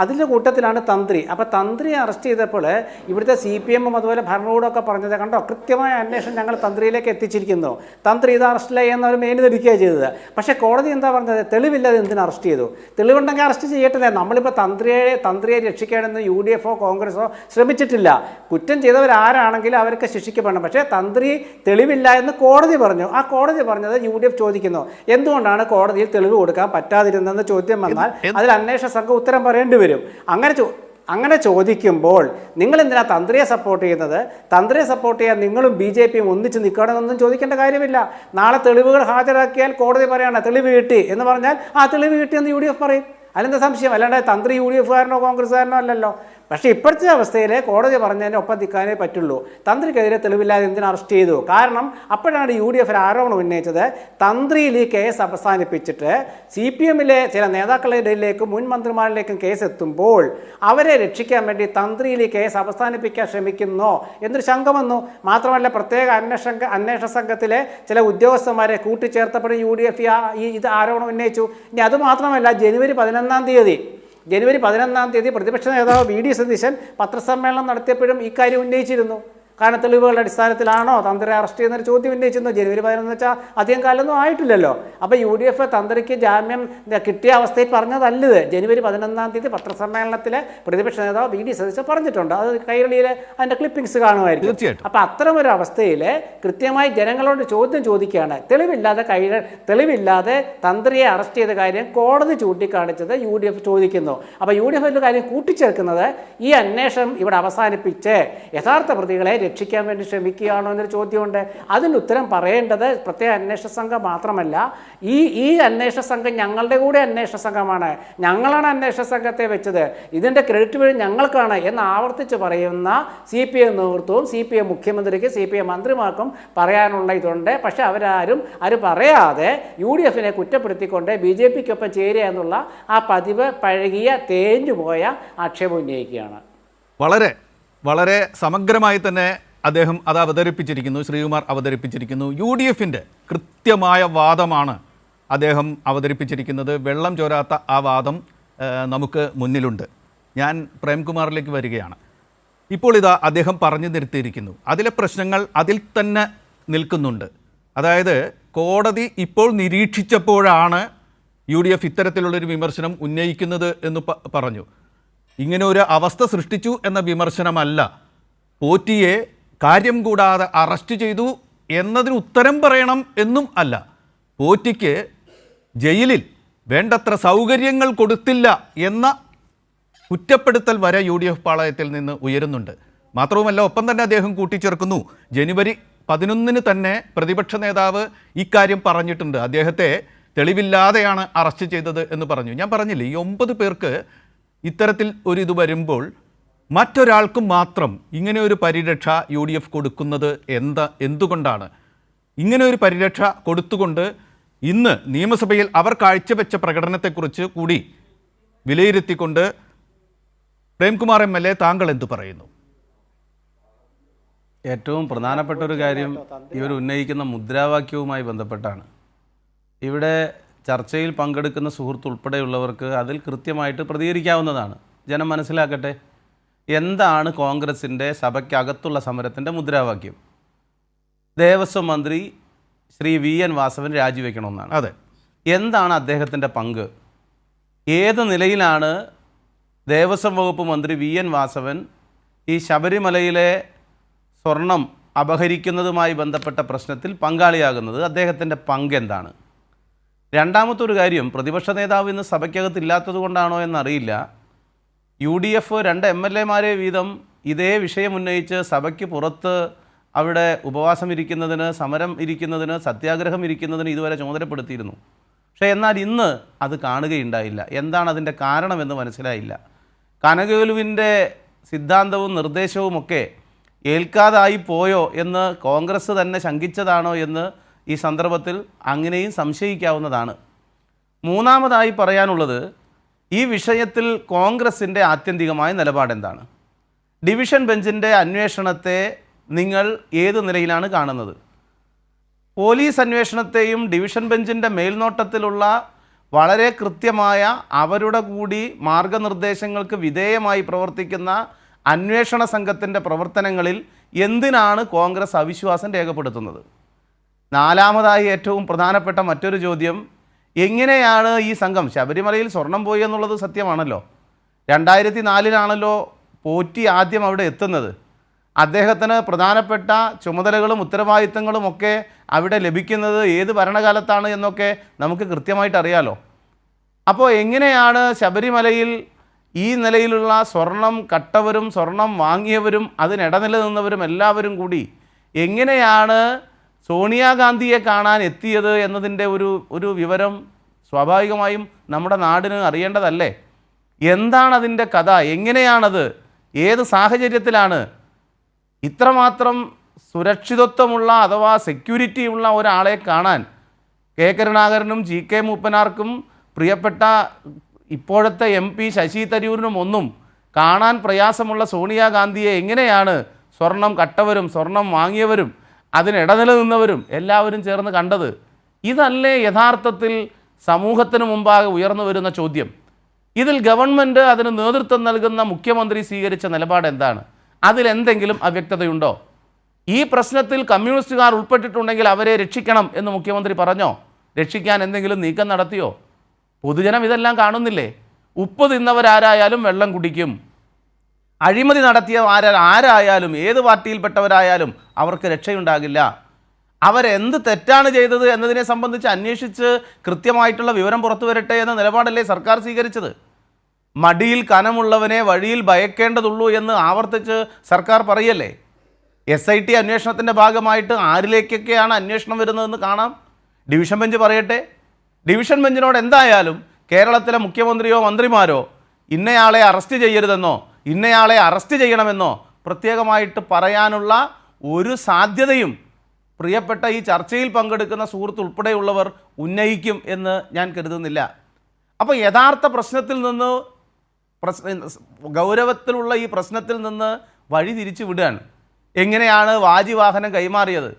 അതിൻ്റെ കൂട്ടത്തിലാണ് തന്ത്രി. അപ്പോൾ തന്ത്രിയെ അറസ്റ്റ് ചെയ്തപ്പോൾ ഇവിടുത്തെ CPM അതുപോലെ ഭരണകൂടമൊക്കെ പറഞ്ഞത് കണ്ടോ, കൃത്യമായ അന്വേഷണം ഞങ്ങൾ തന്ത്രിയിലേക്ക് എത്തിച്ചിരിക്കുന്നു, തന്ത്രി ഇത് അറസ്റ്റില്ല എന്നവർ മേലുധരിക്കുകയാണ് ചെയ്തത്. പക്ഷേ കോടതി എന്താ പറഞ്ഞത്, തെളിവില്ലാതെ എന്തിനു അറസ്റ്റ് ചെയ്തു? തെളിവുണ്ടെങ്കിൽ അറസ്റ്റ് ചെയ്യട്ടെ. നമ്മളിപ്പോൾ തന്ത്രിയെ രക്ഷിക്കാനെന്ന് UDF-ഓ കോൺഗ്രസോ ശ്രമിച്ചിട്ടില്ല. കുറ്റം ചെയ്തവരാരാണെങ്കിലും അവർക്ക് ശിക്ഷിക്കപ്പെടണം. പക്ഷേ തന്ത്രി തെളിവില്ല എന്ന് കോടതി പറഞ്ഞു. ആ കോടതി പറഞ്ഞത് UDF ചോദിക്കുന്നു, എന്തുകൊണ്ടാണ് കോടതിയിൽ തെളിവ് കൊടുക്കാൻ പറ്റാതിരുന്നതെന്ന് ചോദ്യം വന്നാൽ അതിൽ അന്വേഷണ സംഘം ഉത്തരം പറയേണ്ടി വരും. അങ്ങനെ ചോദിക്കുമ്പോൾ നിങ്ങൾ എന്തിനാ തന്ത്രിയെ സപ്പോർട്ട് ചെയ്യുന്നത്? തന്ത്രിയെ സപ്പോർട്ട് ചെയ്യാൻ നിങ്ങളും BJP-യും ഒന്നിച്ച് നിൽക്കണമെന്നൊന്നും ചോദിക്കേണ്ട കാര്യമില്ല. നാളെ തെളിവുകൾ ഹാജരാക്കിയാൽ കോടതി പറയാണ് തെളിവ് കിട്ടി എന്ന് പറഞ്ഞാൽ ആ തെളിവ് കിട്ടിയെന്ന് UDF പറയും. അതിലെന്താ സംശയം? അല്ലാണ്ട് തന്ത്രി UDF-കാരനോ കോൺഗ്രസ്സുകാരനോ അല്ലല്ലോ. പക്ഷേ ഇപ്പോഴത്തെ അവസ്ഥയിൽ കോടതി പറഞ്ഞതിന് ഒപ്പം നിൽക്കാനേ പറ്റുള്ളൂ. തന്ത്രിക്കെതിരെ തെളിവില്ലാതെ എന്തിനു അറസ്റ്റ് ചെയ്തു? കാരണം അപ്പോഴാണ് UDF ഒരു ആരോപണം ഉന്നയിച്ചത്, തന്ത്രിയിൽ ഈ കേസ് അവസാനിപ്പിച്ചിട്ട് CPM-ലെ ചില നേതാക്കളിലേക്ക് മുൻ മന്ത്രിമാരിലേക്കും കേസ് എത്തുമ്പോൾ അവരെ രക്ഷിക്കാൻ വേണ്ടി തന്ത്രിയിൽ ഈ കേസ് അവസാനിപ്പിക്കാൻ ശ്രമിക്കുന്നോ എന്നൊരു ശങ്ക വന്നു. മാത്രമല്ല പ്രത്യേക അന്വേഷണ സംഘത്തിലെ ചില ഉദ്യോഗസ്ഥന്മാരെ കൂട്ടിച്ചേർത്തപ്പോഴും UDF ഇത് ആരോപണം ഉന്നയിച്ചു. ഇനി അതുമാത്രമല്ല, ജനുവരി 11-ാം തീയതി പ്രതിപക്ഷ നേതാവ് VD സതീശൻ പത്രസമ്മേളനം നടത്തിയപ്പോഴും ഇക്കാര്യം ഉന്നയിച്ചിരുന്നു. കാരണം തെളിവുകളുടെ അടിസ്ഥാനത്തിലാണോ തന്ത്രിയെ അറസ്റ്റ് ചെയ്യുന്നൊരു ചോദ്യം ഉന്നയിച്ചിരുന്നു. ജനുവരി 11 വെച്ചാൽ അധികം കാലമൊന്നും ആയിട്ടില്ലല്ലോ. അപ്പോൾ UDF തന്ത്രിക്ക് ജാമ്യം കിട്ടിയ അവസ്ഥയിൽ പറഞ്ഞതല്ലത്. ജനുവരി 11-ാം തീയതി പത്രസമ്മേളനത്തിലെ പ്രതിപക്ഷ നേതാവ് VD സതീശൻ പറഞ്ഞിട്ടുണ്ട്. അത് കൈരളിയിൽ അതിൻ്റെ ക്ലിപ്പിംഗ്സ് കാണുമായിരിക്കും. അപ്പോൾ അത്തരമൊരു അവസ്ഥയിൽ കൃത്യമായി ജനങ്ങളോട് ചോദ്യം ചോദിക്കുകയാണ്. തെളിവില്ലാതെ തന്ത്രിയെ അറസ്റ്റ് ചെയ്ത കാര്യം കോടതി ചൂണ്ടിക്കാണിച്ചത് UDF ചോദിക്കുന്നു. അപ്പോൾ UDF ഒരു കാര്യം കൂട്ടിച്ചേർക്കുന്നത്, ഈ അന്വേഷണം ഇവിടെ അവസാനിപ്പിച്ച് യഥാർത്ഥ പ്രതികളെ രക്ഷിക്കാൻ വേണ്ടി ശ്രമിക്കുകയാണോ എന്നൊരു ചോദ്യമുണ്ട്. അതിന് ഉത്തരം പറയേണ്ടത് പ്രത്യേക അന്വേഷണ സംഘം മാത്രമല്ല, ഈ അന്വേഷണ സംഘം ഞങ്ങളുടെ കൂടെ അന്വേഷണ സംഘമാണ്, ഞങ്ങളാണ് അന്വേഷണ സംഘത്തെ വെച്ചത്, ഇതിൻ്റെ ക്രെഡിറ്റ് വഴി ഞങ്ങൾക്കാണ് എന്ന് ആവർത്തിച്ച് പറയുന്ന CPM നേതൃത്വവും CPM മുഖ്യമന്ത്രിക്ക് CPM മന്ത്രിമാർക്കും പറയാനുള്ള ഇതുണ്ട്. പക്ഷേ അവരാരും പറയാതെ UDF-നെ കുറ്റപ്പെടുത്തിക്കൊണ്ട് BJP-ക്കൊപ്പം ചേരുക എന്നുള്ള ആ പതിവ് പഴകിയ തേഞ്ഞുപോയ ആക്ഷേപം ഉന്നയിക്കുകയാണ്. വളരെ സമഗ്രമായി തന്നെ അദ്ദേഹം അത് അവതരിപ്പിച്ചിരിക്കുന്നു, ശ്രീകുമാർ അവതരിപ്പിച്ചിരിക്കുന്നു. UDF-ൻ്റെ കൃത്യമായ വാദമാണ് അദ്ദേഹം അവതരിപ്പിച്ചിരിക്കുന്നത്. വെള്ളം ചോരാത്ത ആ വാദം നമുക്ക് മുന്നിലുണ്ട്. ഞാൻ പ്രേംകുമാറിലേക്ക് വരികയാണ്. ഇപ്പോൾ ഇതാ അദ്ദേഹം പറഞ്ഞു നിർത്തിയിരിക്കുന്നു. അതിലെ പ്രശ്നങ്ങൾ അതിൽ തന്നെ നിൽക്കുന്നുണ്ട്. അതായത് കോടതി ഇപ്പോൾ നിരീക്ഷിച്ചപ്പോഴാണ് UDF ഇത്തരത്തിലുള്ളൊരു വിമർശനം ഉന്നയിക്കുന്നത് എന്ന് പറഞ്ഞു. ഇങ്ങനെ ഒരു അവസ്ഥ സൃഷ്ടിച്ചു എന്ന വിമർശനമല്ല, പോറ്റിയെ കാര്യം കൂടാതെ അറസ്റ്റ് ചെയ്തു എന്നതിന് ഉത്തരം പറയണം എന്നും അല്ല, പോറ്റിക്ക് ജയിലിൽ വേണ്ടത്ര സൗകര്യങ്ങൾ കൊടുത്തില്ല എന്ന കുറ്റപ്പെടുത്തൽ വരെ UDF പാളയത്തിൽ നിന്ന് ഉയരുന്നുണ്ട്. മാത്രവുമല്ല, ഒപ്പം തന്നെ അദ്ദേഹം കൂട്ടിച്ചേർക്കുന്നു, ജനുവരി 11 തന്നെ പ്രതിപക്ഷ നേതാവ് ഇക്കാര്യം പറഞ്ഞിട്ടുണ്ട്. അദ്ദേഹത്തെ തെളിവില്ലാതെയാണ് അറസ്റ്റ് ചെയ്തത് എന്ന് പറഞ്ഞു. ഞാൻ പറഞ്ഞില്ലേ, ഈ 9 പേർക്ക് ഇത്തരത്തിൽ ഒരു ഇത് വരുമ്പോൾ മറ്റൊരാൾക്കും മാത്രം ഇങ്ങനെ ഒരു പരിരക്ഷ UDF കൊടുക്കുന്നത് എന്തുകൊണ്ടാണ്? ഇങ്ങനെ ഒരു പരിരക്ഷ കൊടുത്തുകൊണ്ട് ഇന്ന് നിയമസഭയിൽ അവർ കാഴ്ചവെച്ച പ്രകടനത്തെക്കുറിച്ച് കൂടി വിലയിരുത്തിക്കൊണ്ട് പ്രേംകുമാർ MLA താങ്കൾ എന്തു പറയുന്നു? ഏറ്റവും പ്രധാനപ്പെട്ട ഒരു കാര്യം ഇവർ ഉന്നയിക്കുന്ന മുദ്രാവാക്യവുമായി ബന്ധപ്പെട്ടാണ്. ഇവിടെ ചർച്ചയിൽ പങ്കെടുക്കുന്ന സുഹൃത്ത് ഉൾപ്പെടെയുള്ളവർക്ക് അതിൽ കൃത്യമായിട്ട് പ്രതികരിക്കാവുന്നതാണ്. ജനം മനസ്സിലാക്കട്ടെ, എന്താണ് കോൺഗ്രസിൻ്റെ സഭയ്ക്കകത്തുള്ള സമരത്തിൻ്റെ മുദ്രാവാക്യം? ദേവസ്വം മന്ത്രി ശ്രീ VN വാസവൻ രാജിവെക്കണമെന്നാണ്. അതെ. എന്താണ് അദ്ദേഹത്തിൻ്റെ പങ്ക്? ഏത് നിലയിലാണ് ദേവസ്വം വകുപ്പ് മന്ത്രി VN വാസവൻ ഈ ശബരിമലയിലെ സ്വർണം അപഹരിക്കുന്നതുമായി ബന്ധപ്പെട്ട പ്രശ്നത്തിൽ പങ്കാളിയാകുന്നത്? അദ്ദേഹത്തിൻ്റെ പങ്ക് എന്താണ്? രണ്ടാമത്തെ ഒരു കാര്യം, പ്രതിപക്ഷ നേതാവ് ഇന്ന് സഭയ്ക്കകത്ത് ഇല്ലാത്തത് കൊണ്ടാണോ എന്നറിയില്ല, UDF 2 MLA-മാരെ വീതം ഇതേ വിഷയം ഉന്നയിച്ച് സഭയ്ക്ക് പുറത്ത് അവിടെ ഉപവാസം ഇരിക്കുന്നതിന്, സമരം ഇരിക്കുന്നതിന്, സത്യാഗ്രഹം ഇരിക്കുന്നതിന് ഇതുവരെ ചുമതലപ്പെടുത്തിയിരുന്നു. പക്ഷേ എന്നാൽ ഇന്ന് അത് കാണുകയുണ്ടായില്ല. എന്താണ് അതിൻ്റെ കാരണമെന്ന് മനസ്സിലായില്ല. കനകലുവിൻ്റെ സിദ്ധാന്തവും നിർദ്ദേശവുമൊക്കെ ഏൽക്കാതായി പോയോ എന്ന് കോൺഗ്രസ് തന്നെ ശങ്കിച്ചതാണോ എന്ന് ഈ സന്ദർഭത്തിൽ അങ്ങനെയും സംശയിക്കാവുന്നതാണ്. മൂന്നാമതായി പറയാനുള്ളത്, ഈ വിഷയത്തിൽ കോൺഗ്രസിൻ്റെ ആത്യന്തികമായ നിലപാടെന്താണ്? ഡിവിഷൻ ബെഞ്ചിൻ്റെ അന്വേഷണത്തെ നിങ്ങൾ ഏത് നിലയിലാണ് കാണുന്നത്? പോലീസ് അന്വേഷണത്തെയും ഡിവിഷൻ ബെഞ്ചിൻ്റെ മേൽനോട്ടത്തിലുള്ള വളരെ കൃത്യമായ അവരുടെ കൂടി മാർഗനിർദ്ദേശങ്ങൾക്ക് വിധേയമായി പ്രവർത്തിക്കുന്ന അന്വേഷണ സംഘത്തിൻ്റെ പ്രവർത്തനങ്ങളിൽ എന്തിനാണ് കോൺഗ്രസ് അവിശ്വാസം രേഖപ്പെടുത്തുന്നത്? നാലാമതായി ഏറ്റവും പ്രധാനപ്പെട്ട മറ്റൊരു ചോദ്യം, എങ്ങനെയാണ് ഈ സംഘം, ശബരിമലയിൽ സ്വർണം പോയി എന്നുള്ളത് സത്യമാണല്ലോ, 2004 പോറ്റി ആദ്യം അവിടെ എത്തുന്നത്, അദ്ദേഹത്തിന് പ്രധാനപ്പെട്ട ചുമതലകളും ഉത്തരവാദിത്തങ്ങളും ഒക്കെ അവിടെ ലഭിക്കുന്നത് ഏത് ഭരണകാലത്താണ് എന്നൊക്കെ നമുക്ക് കൃത്യമായിട്ട് അറിയാലോ. അപ്പോൾ എങ്ങനെയാണ് ശബരിമലയിൽ ഈ നിലയിലുള്ള സ്വർണം കട്ടവരും സ്വർണം വാങ്ങിയവരും അതിനിടനില നിന്നവരും എല്ലാവരും കൂടി എങ്ങനെയാണ് സോണിയാഗാന്ധിയെ കാണാൻ എത്തിയത് എന്നതിൻ്റെ ഒരു വിവരം സ്വാഭാവികമായും നമ്മുടെ നാടിന് അറിയേണ്ടതല്ലേ? എന്താണ് അതിൻ്റെ കഥ? എങ്ങനെയാണത്? ഏത് സാഹചര്യത്തിലാണ് ഇത്രമാത്രം സുരക്ഷിതത്വമുള്ള അഥവാ സെക്യൂരിറ്റി ഉള്ള ഒരാളെ കാണാൻ കെ കരുണാകരനും ജി കെ മൂപ്പനാർക്കും പ്രിയപ്പെട്ട ഇപ്പോഴത്തെ MP ശശി തരൂരിനും ഒന്നും കാണാൻ പ്രയാസമുള്ള സോണിയാഗാന്ധിയെ എങ്ങനെയാണ് സ്വർണം കട്ടവരും സ്വർണം വാങ്ങിയവരും അതിനിടനില നിന്നവരും എല്ലാവരും ചേർന്ന് കണ്ടത്? ഇതല്ലേ യഥാർത്ഥത്തിൽ സമൂഹത്തിന് മുമ്പാകെ ഉയർന്നു വരുന്ന ചോദ്യം. ഇതിൽ ഗവൺമെൻറ് അതിന് നേതൃത്വം നൽകുന്ന മുഖ്യമന്ത്രി സ്വീകരിച്ച നിലപാട് എന്താണ്? അതിലെന്തെങ്കിലും അവ്യക്തതയുണ്ടോ? ഈ പ്രശ്നത്തിൽ കമ്മ്യൂണിസ്റ്റുകാർ ഉൾപ്പെട്ടിട്ടുണ്ടെങ്കിൽ അവരെ രക്ഷിക്കണം എന്ന് മുഖ്യമന്ത്രി പറഞ്ഞോ? രക്ഷിക്കാൻ എന്തെങ്കിലും നീക്കം നടത്തിയോ? പൊതുജനം ഇതെല്ലാം കാണുന്നില്ലേ? ഉപ്പ് തിന്നവരാരായാലും വെള്ളം കുടിക്കും. അഴിമതി നടത്തിയ ആരായാലും ഏത് പാർട്ടിയിൽപ്പെട്ടവരായാലും അവർക്ക് രക്ഷയുണ്ടാകില്ല. അവരെന്ത് തെറ്റാണ് ചെയ്തത് എന്നതിനെ സംബന്ധിച്ച് അന്വേഷിച്ച് കൃത്യമായിട്ടുള്ള വിവരം പുറത്തു വരട്ടെ എന്ന നിലപാടല്ലേ സർക്കാർ സ്വീകരിച്ചത്? മടിയിൽ കനമുള്ളവനെ വഴിയിൽ ഭയക്കേണ്ടതുള്ളൂ എന്ന് ആവർത്തിച്ച് സർക്കാർ പറയല്ലേ? SIT അന്വേഷണത്തിൻ്റെ ഭാഗമായിട്ട് ആരിലേക്കൊക്കെയാണ് അന്വേഷണം വരുന്നതെന്ന് കാണാം. ഡിവിഷൻ ബെഞ്ച് പറയട്ടെ. ഡിവിഷൻ ബെഞ്ചിനോട് എന്തായാലും കേരളത്തിലെ മുഖ്യമന്ത്രിയോ മന്ത്രിമാരോ ഇന്നയാളെ അറസ്റ്റ് ചെയ്യരുതെന്നോ ഇന്നയാളെ അറസ്റ്റ് ചെയ്യണമെന്നോ പ്രത്യേകമായിട്ട് പറയാനുള്ള ഒരു സാധ്യതയും പ്രിയപ്പെട്ട ഈ ചർച്ചയിൽ പങ്കെടുക്കുന്ന സുഹൃത്ത് ഉൾപ്പെടെയുള്ളവർ ഉന്നയിക്കും എന്ന് ഞാൻ കരുതുന്നില്ല. അപ്പോൾ യഥാർത്ഥ പ്രശ്നത്തിൽ നിന്ന് ഗൗരവത്തിലുള്ള ഈ പ്രശ്നത്തിൽ നിന്ന് വഴി തിരിച്ചു വിടുകയാണ്. എങ്ങനെയാണ് വാജിവാഹനം കൈമാറിയത്?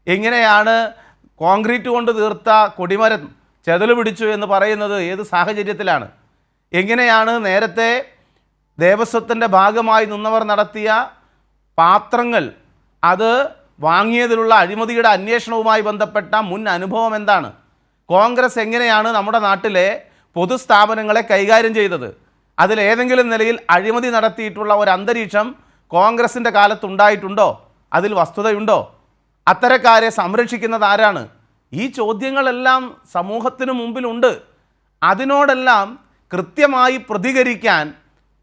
എങ്ങനെയാണ് കോൺക്രീറ്റ് കൊണ്ട് തീർത്ത കൊടിമരം ചെതല് പിടിച്ചു എന്ന് പറയുന്നത് ഏത് സാഹചര്യത്തിലാണ്? എങ്ങനെയാണ് നേരത്തെ ദേവസ്വത്തിൻ്റെ ഭാഗമായി നിന്നവർ നടത്തിയ പാത്രങ്ങൾ അത് വാങ്ങിയതിലുള്ള അഴിമതിയുടെ അന്വേഷണവുമായി ബന്ധപ്പെട്ട മുൻ അനുഭവം എന്താണ്? കോൺഗ്രസ് എങ്ങനെയാണ് നമ്മുടെ നാട്ടിലെ പൊതുസ്ഥാപനങ്ങളെ കൈകാര്യം ചെയ്തത്? അതിലേതെങ്കിലും നിലയിൽ അഴിമതി നടത്തിയിട്ടുള്ള ഒരു അന്തരീക്ഷം കോൺഗ്രസിൻ്റെ കാലത്തുണ്ടായിട്ടുണ്ടോ? അതിൽ വസ്തുതയുണ്ടോ? അത്തരക്കാരെ സംരക്ഷിക്കുന്നത് ആരാണ്? ഈ ചോദ്യങ്ങളെല്ലാം സമൂഹത്തിന് മുമ്പിലുണ്ട്. അതിനോടെല്ലാം കൃത്യമായി പ്രതികരിക്കാൻ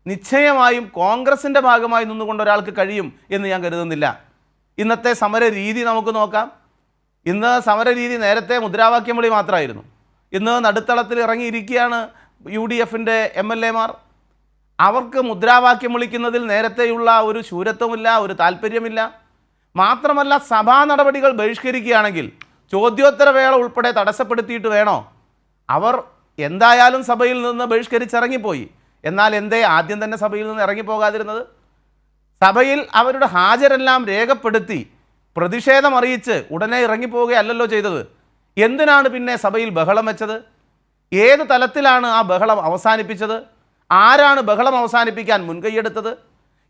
നിശ്ചയമായും കോൺഗ്രസിൻ്റെ ഭാഗമായി നിന്നുകൊണ്ട് ഒരാൾക്ക് കഴിയും എന്ന് ഞാൻ കരുതുന്നില്ല. ഇന്നത്തെ സമര രീതി നമുക്ക് നോക്കാം. ഇന്ന് സമര രീതി നേരത്തെ മുദ്രാവാക്യം വിളി മാത്രമായിരുന്നു. ഇന്ന് നടുത്തളത്തിൽ ഇറങ്ങിയിരിക്കുകയാണ് UDFൻ്റെ MLA മാർ. അവർക്ക് മുദ്രാവാക്യം വിളിക്കുന്നതിൽ നേരത്തെയുള്ള ഒരു ശൂരത്വമില്ല, ഒരു താല്പര്യമില്ല. മാത്രമല്ല സഭാ നടപടികൾ ബഹിഷ്കരിക്കുകയാണെങ്കിൽ ചോദ്യോത്തരവേള ഉൾപ്പെടെ തടസ്സപ്പെടുത്തിയിട്ട് വേണോ? അവർ എന്തായാലും സഭയിൽ നിന്ന് ബഹിഷ്കരിച്ചിറങ്ങിപ്പോയി. എന്നാൽ എന്തേ ആദ്യം തന്നെ സഭയിൽ നിന്ന് ഇറങ്ങിപ്പോകാതിരുന്നത്? സഭയിൽ അവരുടെ ഹാജരെല്ലാം രേഖപ്പെടുത്തി പ്രതിഷേധം അറിയിച്ച് ഉടനെ ഇറങ്ങിപ്പോവുകയല്ലല്ലോ ചെയ്തത്. എന്തിനാണ് പിന്നെ സഭയിൽ ബഹളം വെച്ചത്? ഏത് തലത്തിലാണ് ആ ബഹളം അവസാനിപ്പിച്ചത്? ആരാണ് ബഹളം അവസാനിപ്പിക്കാൻ മുൻകൈയെടുത്തത്?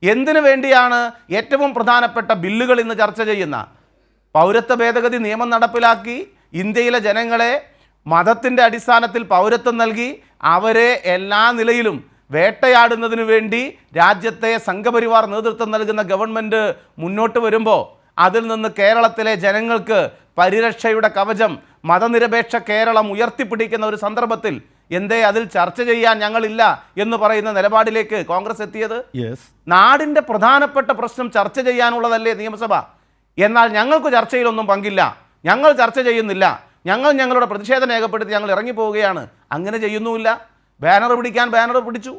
എന്തിനു വേണ്ടിയാണ് ഏറ്റവും പ്രധാനപ്പെട്ട ബില്ലുകൾ ഇന്ന് ചർച്ച ചെയ്യുന്ന പൗരത്വ ഭേദഗതി നിയമം നടപ്പിലാക്കി ഇന്ത്യയിലെ ജനങ്ങളെ മതത്തിൻ്റെ അടിസ്ഥാനത്തിൽ പൗരത്വം നൽകി അവരെ എല്ലാ നിലയിലും വേട്ടയാടുന്നതിനു വേണ്ടി രാജ്യത്തെ സംഘപരിവാർ നേതൃത്വം നൽകുന്ന ഗവൺമെൻറ് മുന്നോട്ട് വരുമ്പോൾ അതിൽ നിന്ന് കേരളത്തിലെ ജനങ്ങൾക്ക് പരിരക്ഷയുടെ കവചം മതനിരപേക്ഷ കേരളം ഉയർത്തിപ്പിടിക്കുന്ന ഒരു സന്ദർഭത്തിൽ എന്തേ അതിൽ ചർച്ച ചെയ്യാൻ ഞങ്ങളില്ല എന്ന് പറയുന്ന നിലപാടിലേക്ക് കോൺഗ്രസ് എത്തിയത്? നാടിൻ്റെ പ്രധാനപ്പെട്ട പ്രശ്നം ചർച്ച ചെയ്യാനുള്ളതല്ലേ നിയമസഭ? എന്നാൽ ഞങ്ങൾക്ക് ചർച്ചയിലൊന്നും പങ്കില്ല, ഞങ്ങൾ ചർച്ച ചെയ്യുന്നില്ല, ഞങ്ങൾ ഞങ്ങളുടെ പ്രതിഷേധം രേഖപ്പെടുത്തി ഞങ്ങൾ ഇറങ്ങിപ്പോവുകയാണ്. അങ്ങനെ ചെയ്യുന്നുമില്ല. ബാനർ പിടിക്കാൻ ബാനർ പിടിച്ചു,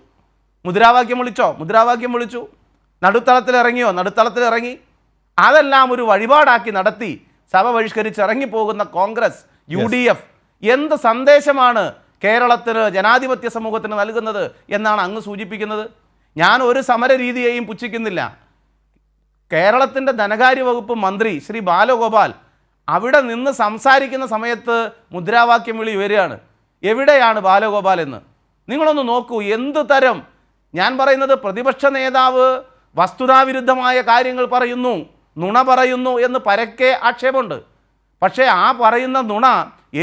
മുദ്രാവാക്യം വിളിച്ചോ മുദ്രാവാക്യം വിളിച്ചു, നടുത്തളത്തിൽ ഇറങ്ങിയോ നടുത്തളത്തിൽ ഇറങ്ങി. അതെല്ലാം ഒരു വഴിപാടാക്കി നടത്തി സഭ ബഹിഷ്കരിച്ച് ഇറങ്ങിപ്പോകുന്ന കോൺഗ്രസ് UDF എന്ത് സന്ദേശമാണ് കേരളത്തിന് ജനാധിപത്യ സമൂഹത്തിന് നൽകുന്നത് എന്നാണ് അങ്ങ് സൂചിപ്പിക്കുന്നത്? ഞാൻ ഒരു സമര രീതിയെയും പുച്ഛിക്കുന്നില്ല. കേരളത്തിൻ്റെ ധനകാര്യ വകുപ്പ് മന്ത്രി ശ്രീ ബാലഗോപാൽ അവിടെ നിന്ന് സംസാരിക്കുന്ന സമയത്ത് മുദ്രാവാക്യം വിളി വരികയാണ്. എവിടെയാണ് ബാലഗോപാൽ എന്ന് നിങ്ങളൊന്ന് നോക്കൂ. എന്ത് തരം, ഞാൻ പറയുന്നത് പ്രതിപക്ഷ നേതാവ് വസ്തുതാവിരുദ്ധമായ കാര്യങ്ങൾ പറയുന്നു, നുണ പറയുന്നു എന്ന് പരക്കെ ആക്ഷേപമുണ്ട്. പക്ഷേ ആ പറയുന്ന നുണ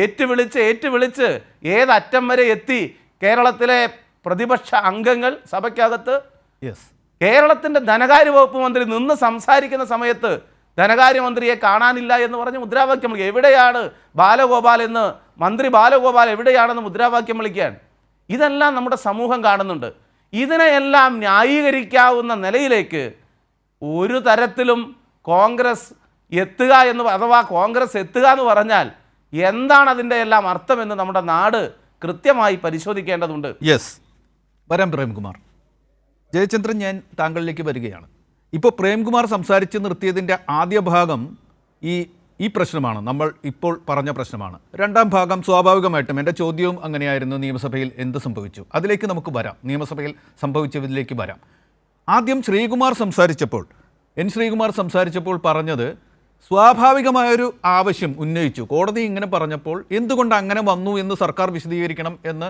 ഏറ്റുവിളിച്ച് ഏതറ്റം വരെ എത്തി കേരളത്തിലെ പ്രതിപക്ഷ അംഗങ്ങൾ സഭയ്ക്കകത്ത്. കേരളത്തിൻ്റെ ധനകാര്യ വകുപ്പ് മന്ത്രി നിന്ന് സംസാരിക്കുന്ന സമയത്ത് ധനകാര്യമന്ത്രിയെ കാണാനില്ല എന്ന് പറഞ്ഞ് മുദ്രാവാക്യം വിളിക്കുക. എവിടെയാണ് ബാലഗോപാൽ എന്ന്, മന്ത്രി ബാലഗോപാൽ എവിടെയാണെന്ന് മുദ്രാവാക്യം വിളിക്കാൻ? ഇതെല്ലാം നമ്മുടെ സമൂഹം കാണുന്നുണ്ട്. ഇതിനെയെല്ലാം ന്യായീകരിക്കാവുന്ന നിലയിലേക്ക് ഒരു തരത്തിലും കോൺഗ്രസ് എത്തുക എന്ന്, അഥവാ കോൺഗ്രസ് എത്തുക എന്ന് പറഞ്ഞാൽ എന്താണ് അതിൻ്റെ എല്ലാം അർത്ഥമെന്ന് നമ്മുടെ നാട് കൃത്യമായി പരിശോധിക്കേണ്ടതുണ്ട്. വരാം പ്രേംകുമാർ. ജയചന്ദ്രൻ, ഞാൻ താങ്കളിലേക്ക് വരികയാണ്. ഇപ്പോൾ പ്രേംകുമാർ സംസാരിച്ച് നിർത്തിയതിൻ്റെ ആദ്യ ഭാഗം ഈ പ്രശ്നമാണ്, നമ്മൾ ഇപ്പോൾ പറഞ്ഞ പ്രശ്നമാണ്. രണ്ടാം ഭാഗം സ്വാഭാവികമായിട്ടും എൻ്റെ ചോദ്യവും അങ്ങനെയായിരുന്നു, നിയമസഭയിൽ എന്ത് സംഭവിച്ചു, അതിലേക്ക് നമുക്ക് വരാം, നിയമസഭയിൽ സംഭവിച്ചതിലേക്ക് വരാം. ആദ്യം ശ്രീകുമാർ സംസാരിച്ചപ്പോൾ പറഞ്ഞത് സ്വാഭാവികമായൊരു ആവശ്യം ഉന്നയിച്ചു. കോടതി ഇങ്ങനെ പറഞ്ഞപ്പോൾ എന്തുകൊണ്ട് അങ്ങനെ വന്നു എന്ന് സർക്കാർ വിശദീകരിക്കണം എന്ന്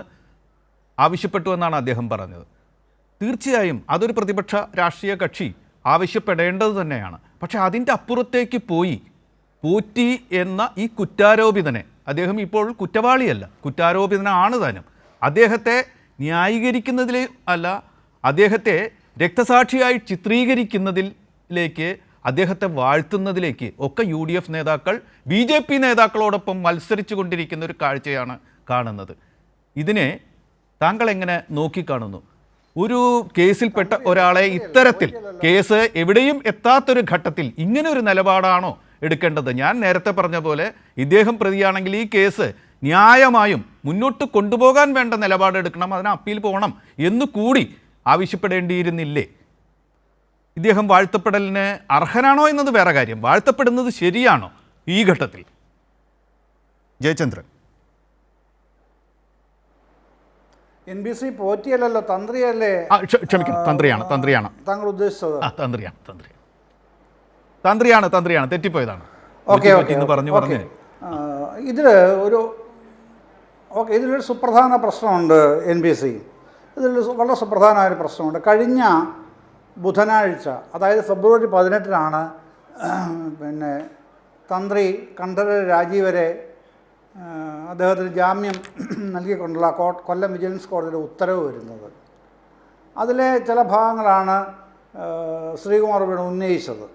ആവശ്യപ്പെട്ടു എന്നാണ് അദ്ദേഹം പറഞ്ഞത്. തീർച്ചയായും അതൊരു പ്രതിപക്ഷ രാഷ്ട്രീയ കക്ഷി ആവശ്യപ്പെടേണ്ടത് തന്നെയാണ്. പക്ഷേ അതിൻ്റെ അപ്പുറത്തേക്ക് പോറ്റി എന്ന ഈ കുറ്റാരോപിതനെ, അദ്ദേഹം ഇപ്പോൾ കുറ്റവാളിയല്ല, കുറ്റാരോപിതനാണ് താനും, അദ്ദേഹത്തെ ന്യായീകരിക്കുന്നതിൽ അല്ല, അദ്ദേഹത്തെ രക്തസാക്ഷിയായി ചിത്രീകരിക്കുന്നതിലേക്ക്, അദ്ദേഹത്തെ വാഴ്ത്തുന്നതിലേക്ക് ഒക്കെ UDF നേതാക്കൾ BJP നേതാക്കളോടൊപ്പം മത്സരിച്ചു കൊണ്ടിരിക്കുന്ന ഒരു കാഴ്ചയാണ് കാണുന്നത്. ഇതിനെ താങ്കൾ എങ്ങനെ നോക്കിക്കാണുന്നു? ഒരു കേസിൽപ്പെട്ട ഒരാളെ ഇത്തരത്തിൽ, കേസ് എവിടെയും എത്താത്തൊരു ഘട്ടത്തിൽ ഇങ്ങനെ ഒരു നിലപാടാണോ എടുക്കേണ്ടത്? ഞാൻ നേരത്തെ പറഞ്ഞ പോലെ ഇദ്ദേഹം പ്രതിയാണെങ്കിൽ ഈ കേസ് ന്യായമായും മുന്നോട്ട് കൊണ്ടുപോകാൻ വേണ്ട നിലപാടെടുക്കണം, അതിന് അപ്പീൽ പോകണം എന്ന് കൂടി ആവശ്യപ്പെടേണ്ടിയിരുന്നില്ലേ? ഇദ്ദേഹം വാഴ്ത്തപ്പെടലിന് അർഹനാണോ എന്നത് വേറെ കാര്യം, വാഴ്ത്തപ്പെടുന്നത് ശരിയാണോ ഈ ഘട്ടത്തിൽ? ജയചന്ദ്രൻ. NBC പോറ്റിയല്ലോ, തന്ത്രിയല്ലേ? ക്ഷമിക്കണം, തന്ത്രിയാണ് താങ്കൾ ഉദ്ദേശിച്ചത്? തന്ത്രിയാണ്, തെറ്റിപ്പോയതാണ്. ഇതിലൊരു സുപ്രധാന പ്രശ്നമുണ്ട്. NBC ഇതിൽ വളരെ സുപ്രധാനമായൊരു പ്രശ്നമുണ്ട്. കഴിഞ്ഞ ബുധനാഴ്ച, അതായത് ഫെബ്രുവരി 18-നാണ് പിന്നെ തന്ത്രി കണ്ഠരര് രാജീവരെ അദ്ദേഹത്തിന് ജാമ്യം നൽകിക്കൊണ്ടുള്ള കൊല്ലം വിജിലൻസ് കോടതിയുടെ ഉത്തരവ് വരുന്നത്. അതിലെ ചില ഭാഗങ്ങളാണ് ശ്രീകുമാർ ഇവിടെ ഉന്നയിച്ചത്.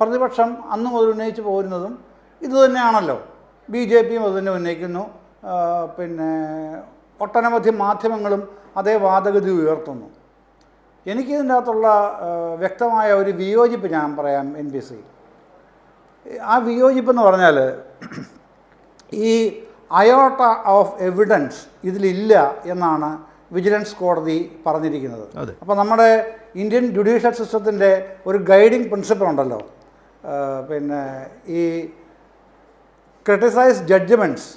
പ്രതിപക്ഷം അന്ന് മുതൽ ഉന്നയിച്ചു പോരുന്നതും ഇതുതന്നെയാണല്ലോ. BJPയും അതുതന്നെ ഉന്നയിക്കുന്നു. പിന്നെ ഒട്ടനവധി മാധ്യമങ്ങളും അതേ വാദഗതി ഉയർത്തുന്നു. എനിക്കിതിൻ്റെ അകത്തുള്ള വ്യക്തമായ ഒരു വിയോജിപ്പ് ഞാൻ പറയാം. NBC ആ വിയോജിപ്പെന്ന് പറഞ്ഞാൽ, ഈ അയോട്ട ഓഫ് എവിഡൻസ് ഇതിലില്ല എന്നാണ് വിജിലൻസ് കോടതി പറഞ്ഞിരിക്കുന്നത്. അപ്പോൾ നമ്മുടെ ഇന്ത്യൻ ജുഡീഷ്യൽ സിസ്റ്റത്തിൻ്റെ ഒരു ഗൈഡിങ് പ്രിൻസിപ്പിൾ ഉണ്ടല്ലോ, പിന്നെ ഈ ക്രിട്ടിസൈസ് ജഡ്ജ്മെൻറ്റ്സ്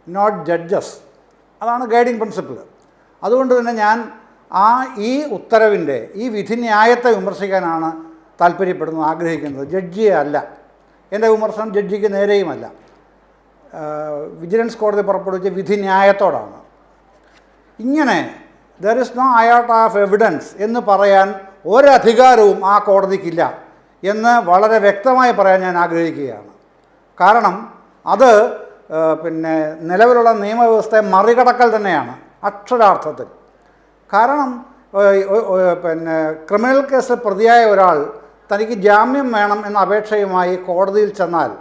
നോട്ട് ജഡ്ജസ്, അതാണ് ഗൈഡിങ് പ്രിൻസിപ്പിൾ. അതുകൊണ്ട് തന്നെ ഞാൻ ഈ ഉത്തരവിൻ്റെ ഈ വിധിന്യായത്തെ വിമർശിക്കാനാണ് താല്പര്യപ്പെടുന്നത്, ആഗ്രഹിക്കുന്നത്, ജഡ്ജിയെ അല്ല. എൻ്റെ വിമർശനം ജഡ്ജിക്ക് നേരെയുമല്ല, വിജിലൻസ് കോടതി പുറപ്പെടുവിച്ച വിധിന്യായത്തോടാണ്. ഇങ്ങനെ there is no iota of evidence എന്ന് പറയാൻ ഒരധികാരവും ആ കോടതിക്കില്ല എന്ന് വളരെ വ്യക്തമായി പറയാൻ ഞാൻ ആഗ്രഹിക്കുകയാണ്. കാരണം അത് പിന്നെ നിലവിലുള്ള നിയമവ്യവസ്ഥയെ മറികടക്കൽ തന്നെയാണ് അക്ഷരാർത്ഥത്തിൽ. കാരണം പിന്നെ ക്രിമിനൽ കേസിൽ പ്രതിയായ ഒരാൾ തനിക്ക് ജാമ്യം വേണം എന്ന അപേക്ഷയുമായി കോടതിയിൽ ചെന്നാൽ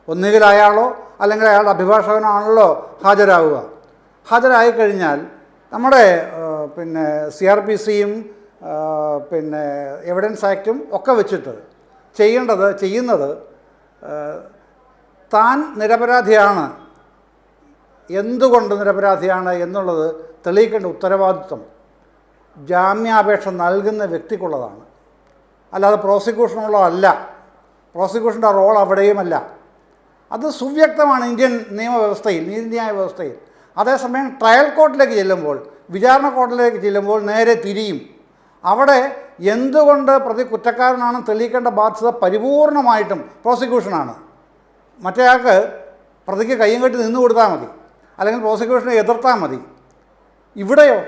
ഒന്നുകിൽ അയാളോ അല്ലെങ്കിൽ അയാളുടെ അഭിഭാഷകനാണല്ലോ ഹാജരാകുക. ഹാജരായി കഴിഞ്ഞാൽ നമ്മുടെ പിന്നെ CRPCയും പിന്നെ എവിഡൻസ് ആക്റ്റും ഒക്കെ വെച്ചിട്ട് ചെയ്യുന്നത് താൻ നിരപരാധിയാണ്, എന്തുകൊണ്ട് നിരപരാധിയാണ് എന്നുള്ളത് തെളിയിക്കേണ്ട ഉത്തരവാദിത്വം ജാമ്യാപേക്ഷ നൽകുന്ന വ്യക്തിക്കുള്ളതാണ്, അല്ലാതെ പ്രോസിക്യൂഷനുള്ളതല്ല. പ്രോസിക്യൂഷൻ്റെ റോൾ അവിടെയുമല്ല. അത് സുവ്യക്തമാണ് ഇന്ത്യൻ നിയമവ്യവസ്ഥയിൽ, നീതിന്യായ വ്യവസ്ഥയിൽ. അതേസമയം ട്രയൽ കോർട്ടിലേക്ക് ചെല്ലുമ്പോൾ, വിചാരണ കോടതിയിലേക്ക് ചെല്ലുമ്പോൾ നേരെ തിരിയും. അവിടെ എന്തുകൊണ്ട് പ്രതി കുറ്റക്കാരനാണെന്ന് തെളിയിക്കേണ്ട ബാധ്യത പരിപൂർണമായിട്ടും പ്രോസിക്യൂഷനാണ്. മറ്റേയാൾക്ക് പ്രതിക്ക് കയ്യും കെട്ടി നിന്ന് കൊടുത്താൽ മതി. അല്ലെങ്കിൽ പ്രോസിക്യൂഷനെ എതിർത്താൽ മതി. ഇവിടെയോ?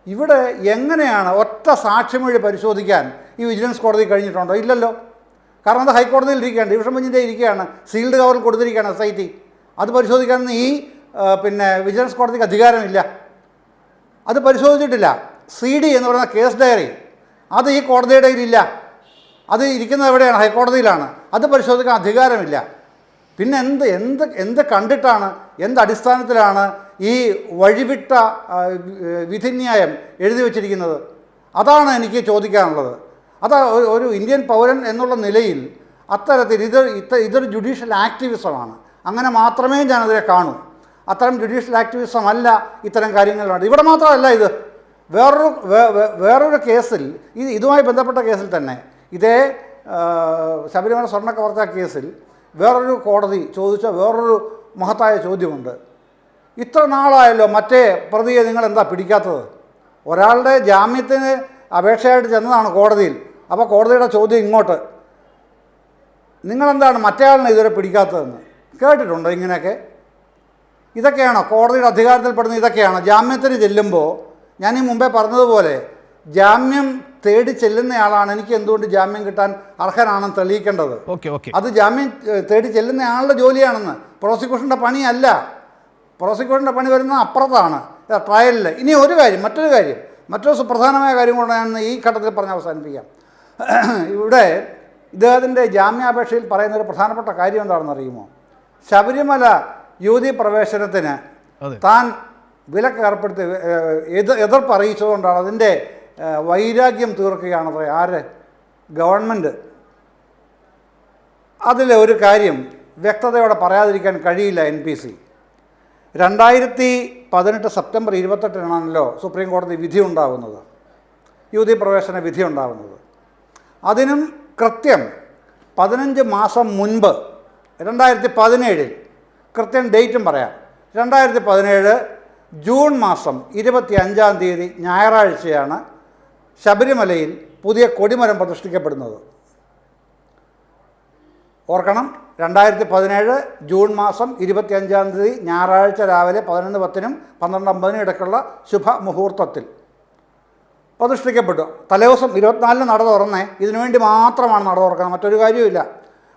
ഇവിടെ എങ്ങനെയാണ് ഒറ്റ സാക്ഷിമൊഴി പരിശോധിക്കാൻ ഈ വിജിലൻസ് കോടതി കഴിഞ്ഞിട്ടുണ്ടോ? ഇല്ലല്ലോ. കാരണം അത് ഹൈക്കോടതിയിൽ ഇരിക്കുകയാണ്, ഡിവിഷൻ ബെഞ്ചിൻ്റെ ഇരിക്കുകയാണ്, സീൽഡ് കവറിൽ കൊടുത്തിരിക്കുകയാണ് SIT. അത് പരിശോധിക്കാനൊന്നും ഈ വിജിലൻസ് കോടതിക്ക് അധികാരമില്ല. അത് പരിശോധിച്ചിട്ടില്ല. CD എന്ന് പറയുന്ന കേസ് ഡയറി അത് ഈ കോടതിയുടെ കയ്യിലില്ല. അത് ഇരിക്കുന്നത് എവിടെയാണ്? ഹൈക്കോടതിയിലാണ്. അത് പരിശോധിക്കാൻ അധികാരമില്ല. പിന്നെ എന്ത് കണ്ടിട്ടാണ്, എന്ത് അടിസ്ഥാനത്തിലാണ് ഈ വഴിവിട്ട വിധിന്യായം എഴുതി വച്ചിരിക്കുന്നത്? അതാണ് എനിക്ക് ചോദിക്കാനുള്ളത്. അത് ഒരു ഇന്ത്യൻ പൗരൻ എന്നുള്ള നിലയിൽ അത്തരത്തിൽ ഇതൊരു ജുഡീഷ്യൽ ആക്ടിവിസമാണ്. അങ്ങനെ മാത്രമേ ഞാനതിനെ കാണൂ. അത്തരം ജുഡീഷ്യൽ ആക്ടിവിസം അല്ല ഇത്തരം കാര്യങ്ങളിലാണ്. ഇവിടെ മാത്രമല്ല, ഇത് വേറൊരു കേസിൽ, ഇതുമായി ബന്ധപ്പെട്ട കേസിൽ തന്നെ, ഇതേ ശബരിമല സ്വർണ്ണക്കവർച്ച കേസിൽ വേറൊരു കോടതി ചോദിച്ച വേറൊരു മഹത്തായ ചോദ്യമുണ്ട്. ഇത്ര നാളായല്ലോ മറ്റേ പ്രതിയെ നിങ്ങൾ എന്താ പിടിക്കാത്തത്? ഒരാളുടെ ജാമ്യത്തിന് അപേക്ഷയായിട്ട് ചെന്നതാണ് കോടതിയിൽ. അപ്പോൾ കോടതിയുടെ ചോദ്യം ഇങ്ങോട്ട്, നിങ്ങളെന്താണ് മറ്റേയാളിനെ ഇതുവരെ പിടിക്കാത്തതെന്ന്. കേട്ടിട്ടുണ്ടോ ഇങ്ങനെയൊക്കെ? ഇതൊക്കെയാണോ കോടതിയുടെ അധികാരത്തിൽപ്പെടുന്നത്? ഇതൊക്കെയാണോ ജാമ്യത്തിന് ചെല്ലുമ്പോൾ? ഞാൻ ഈ മുമ്പേ പറഞ്ഞതുപോലെ ജാമ്യം തേടി ചെല്ലുന്നയാളാണ് എനിക്ക് എന്തുകൊണ്ട് ജാമ്യം കിട്ടാൻ അർഹനാണെന്ന് തെളിയിക്കേണ്ടത്. അത് ജാമ്യം തേടി ചെല്ലുന്ന ആളുടെ ജോലിയാണെന്ന്. പ്രോസിക്യൂഷൻ്റെ പണിയല്ല. പ്രോസിക്യൂഷൻ്റെ പണി വരുന്നത് അപ്പുറത്താണ്, ട്രയലിൽ. ഇനി മറ്റൊരു സുപ്രധാനമായ കാര്യം കൊണ്ട് ഞാൻ ഈ ഘട്ടത്തിൽ പറഞ്ഞ് അവസാനിപ്പിക്കാം. ഇവിടെ ഇദ്ദേഹത്തിൻ്റെ ജാമ്യാപേക്ഷയിൽ പറയുന്നൊരു പ്രധാനപ്പെട്ട കാര്യം എന്താണെന്ന് അറിയുമോ? ശബരിമല യുവതി പ്രവേശനത്തിന് താൻ വിലക്ക് ഏർപ്പെടുത്തി എതിർപ്പ് അറിയിച്ചതുകൊണ്ടാണ് അതിൻ്റെ വൈരാഗ്യം തീർക്കുകയാണത്. ആര്? ഗവൺമെൻറ്. അതിലെ ഒരു കാര്യം വ്യക്തതയോടെ പറയാതിരിക്കാൻ കഴിയില്ല. NPC 2018 സെപ്റ്റംബർ 28-നാണല്ലോ സുപ്രീം കോടതി വിധി ഉണ്ടാകുന്നത്, യുവതി പ്രവേശന വിധി ഉണ്ടാകുന്നത്. അതിനും കൃത്യം 15 മാസം മുൻപ് 2017, കൃത്യം ഡേറ്റും പറയാം, 2017 ജൂൺ മാസം 25-ാം തീയതി ഞായറാഴ്ചയാണ് ശബരിമലയിൽ പുതിയ കൊടിമരം പ്രതിഷ്ഠിക്കപ്പെടുന്നത്. ഓർക്കണം, 2017 ജൂൺ മാസം 25-ാം തീയതി ഞായറാഴ്ച രാവിലെ 11:10-നും 12:50-നും ഇടയ്ക്കുള്ള ശുഭമുഹൂർത്തത്തിൽ പ്രതിഷ്ഠിക്കപ്പെട്ടു. തലേദിവസം 24-ന് നട തുറന്നേ. ഇതിനുവേണ്ടി മാത്രമാണ് നട തുറക്കുന്നത്, മറ്റൊരു കാര്യവുമില്ല,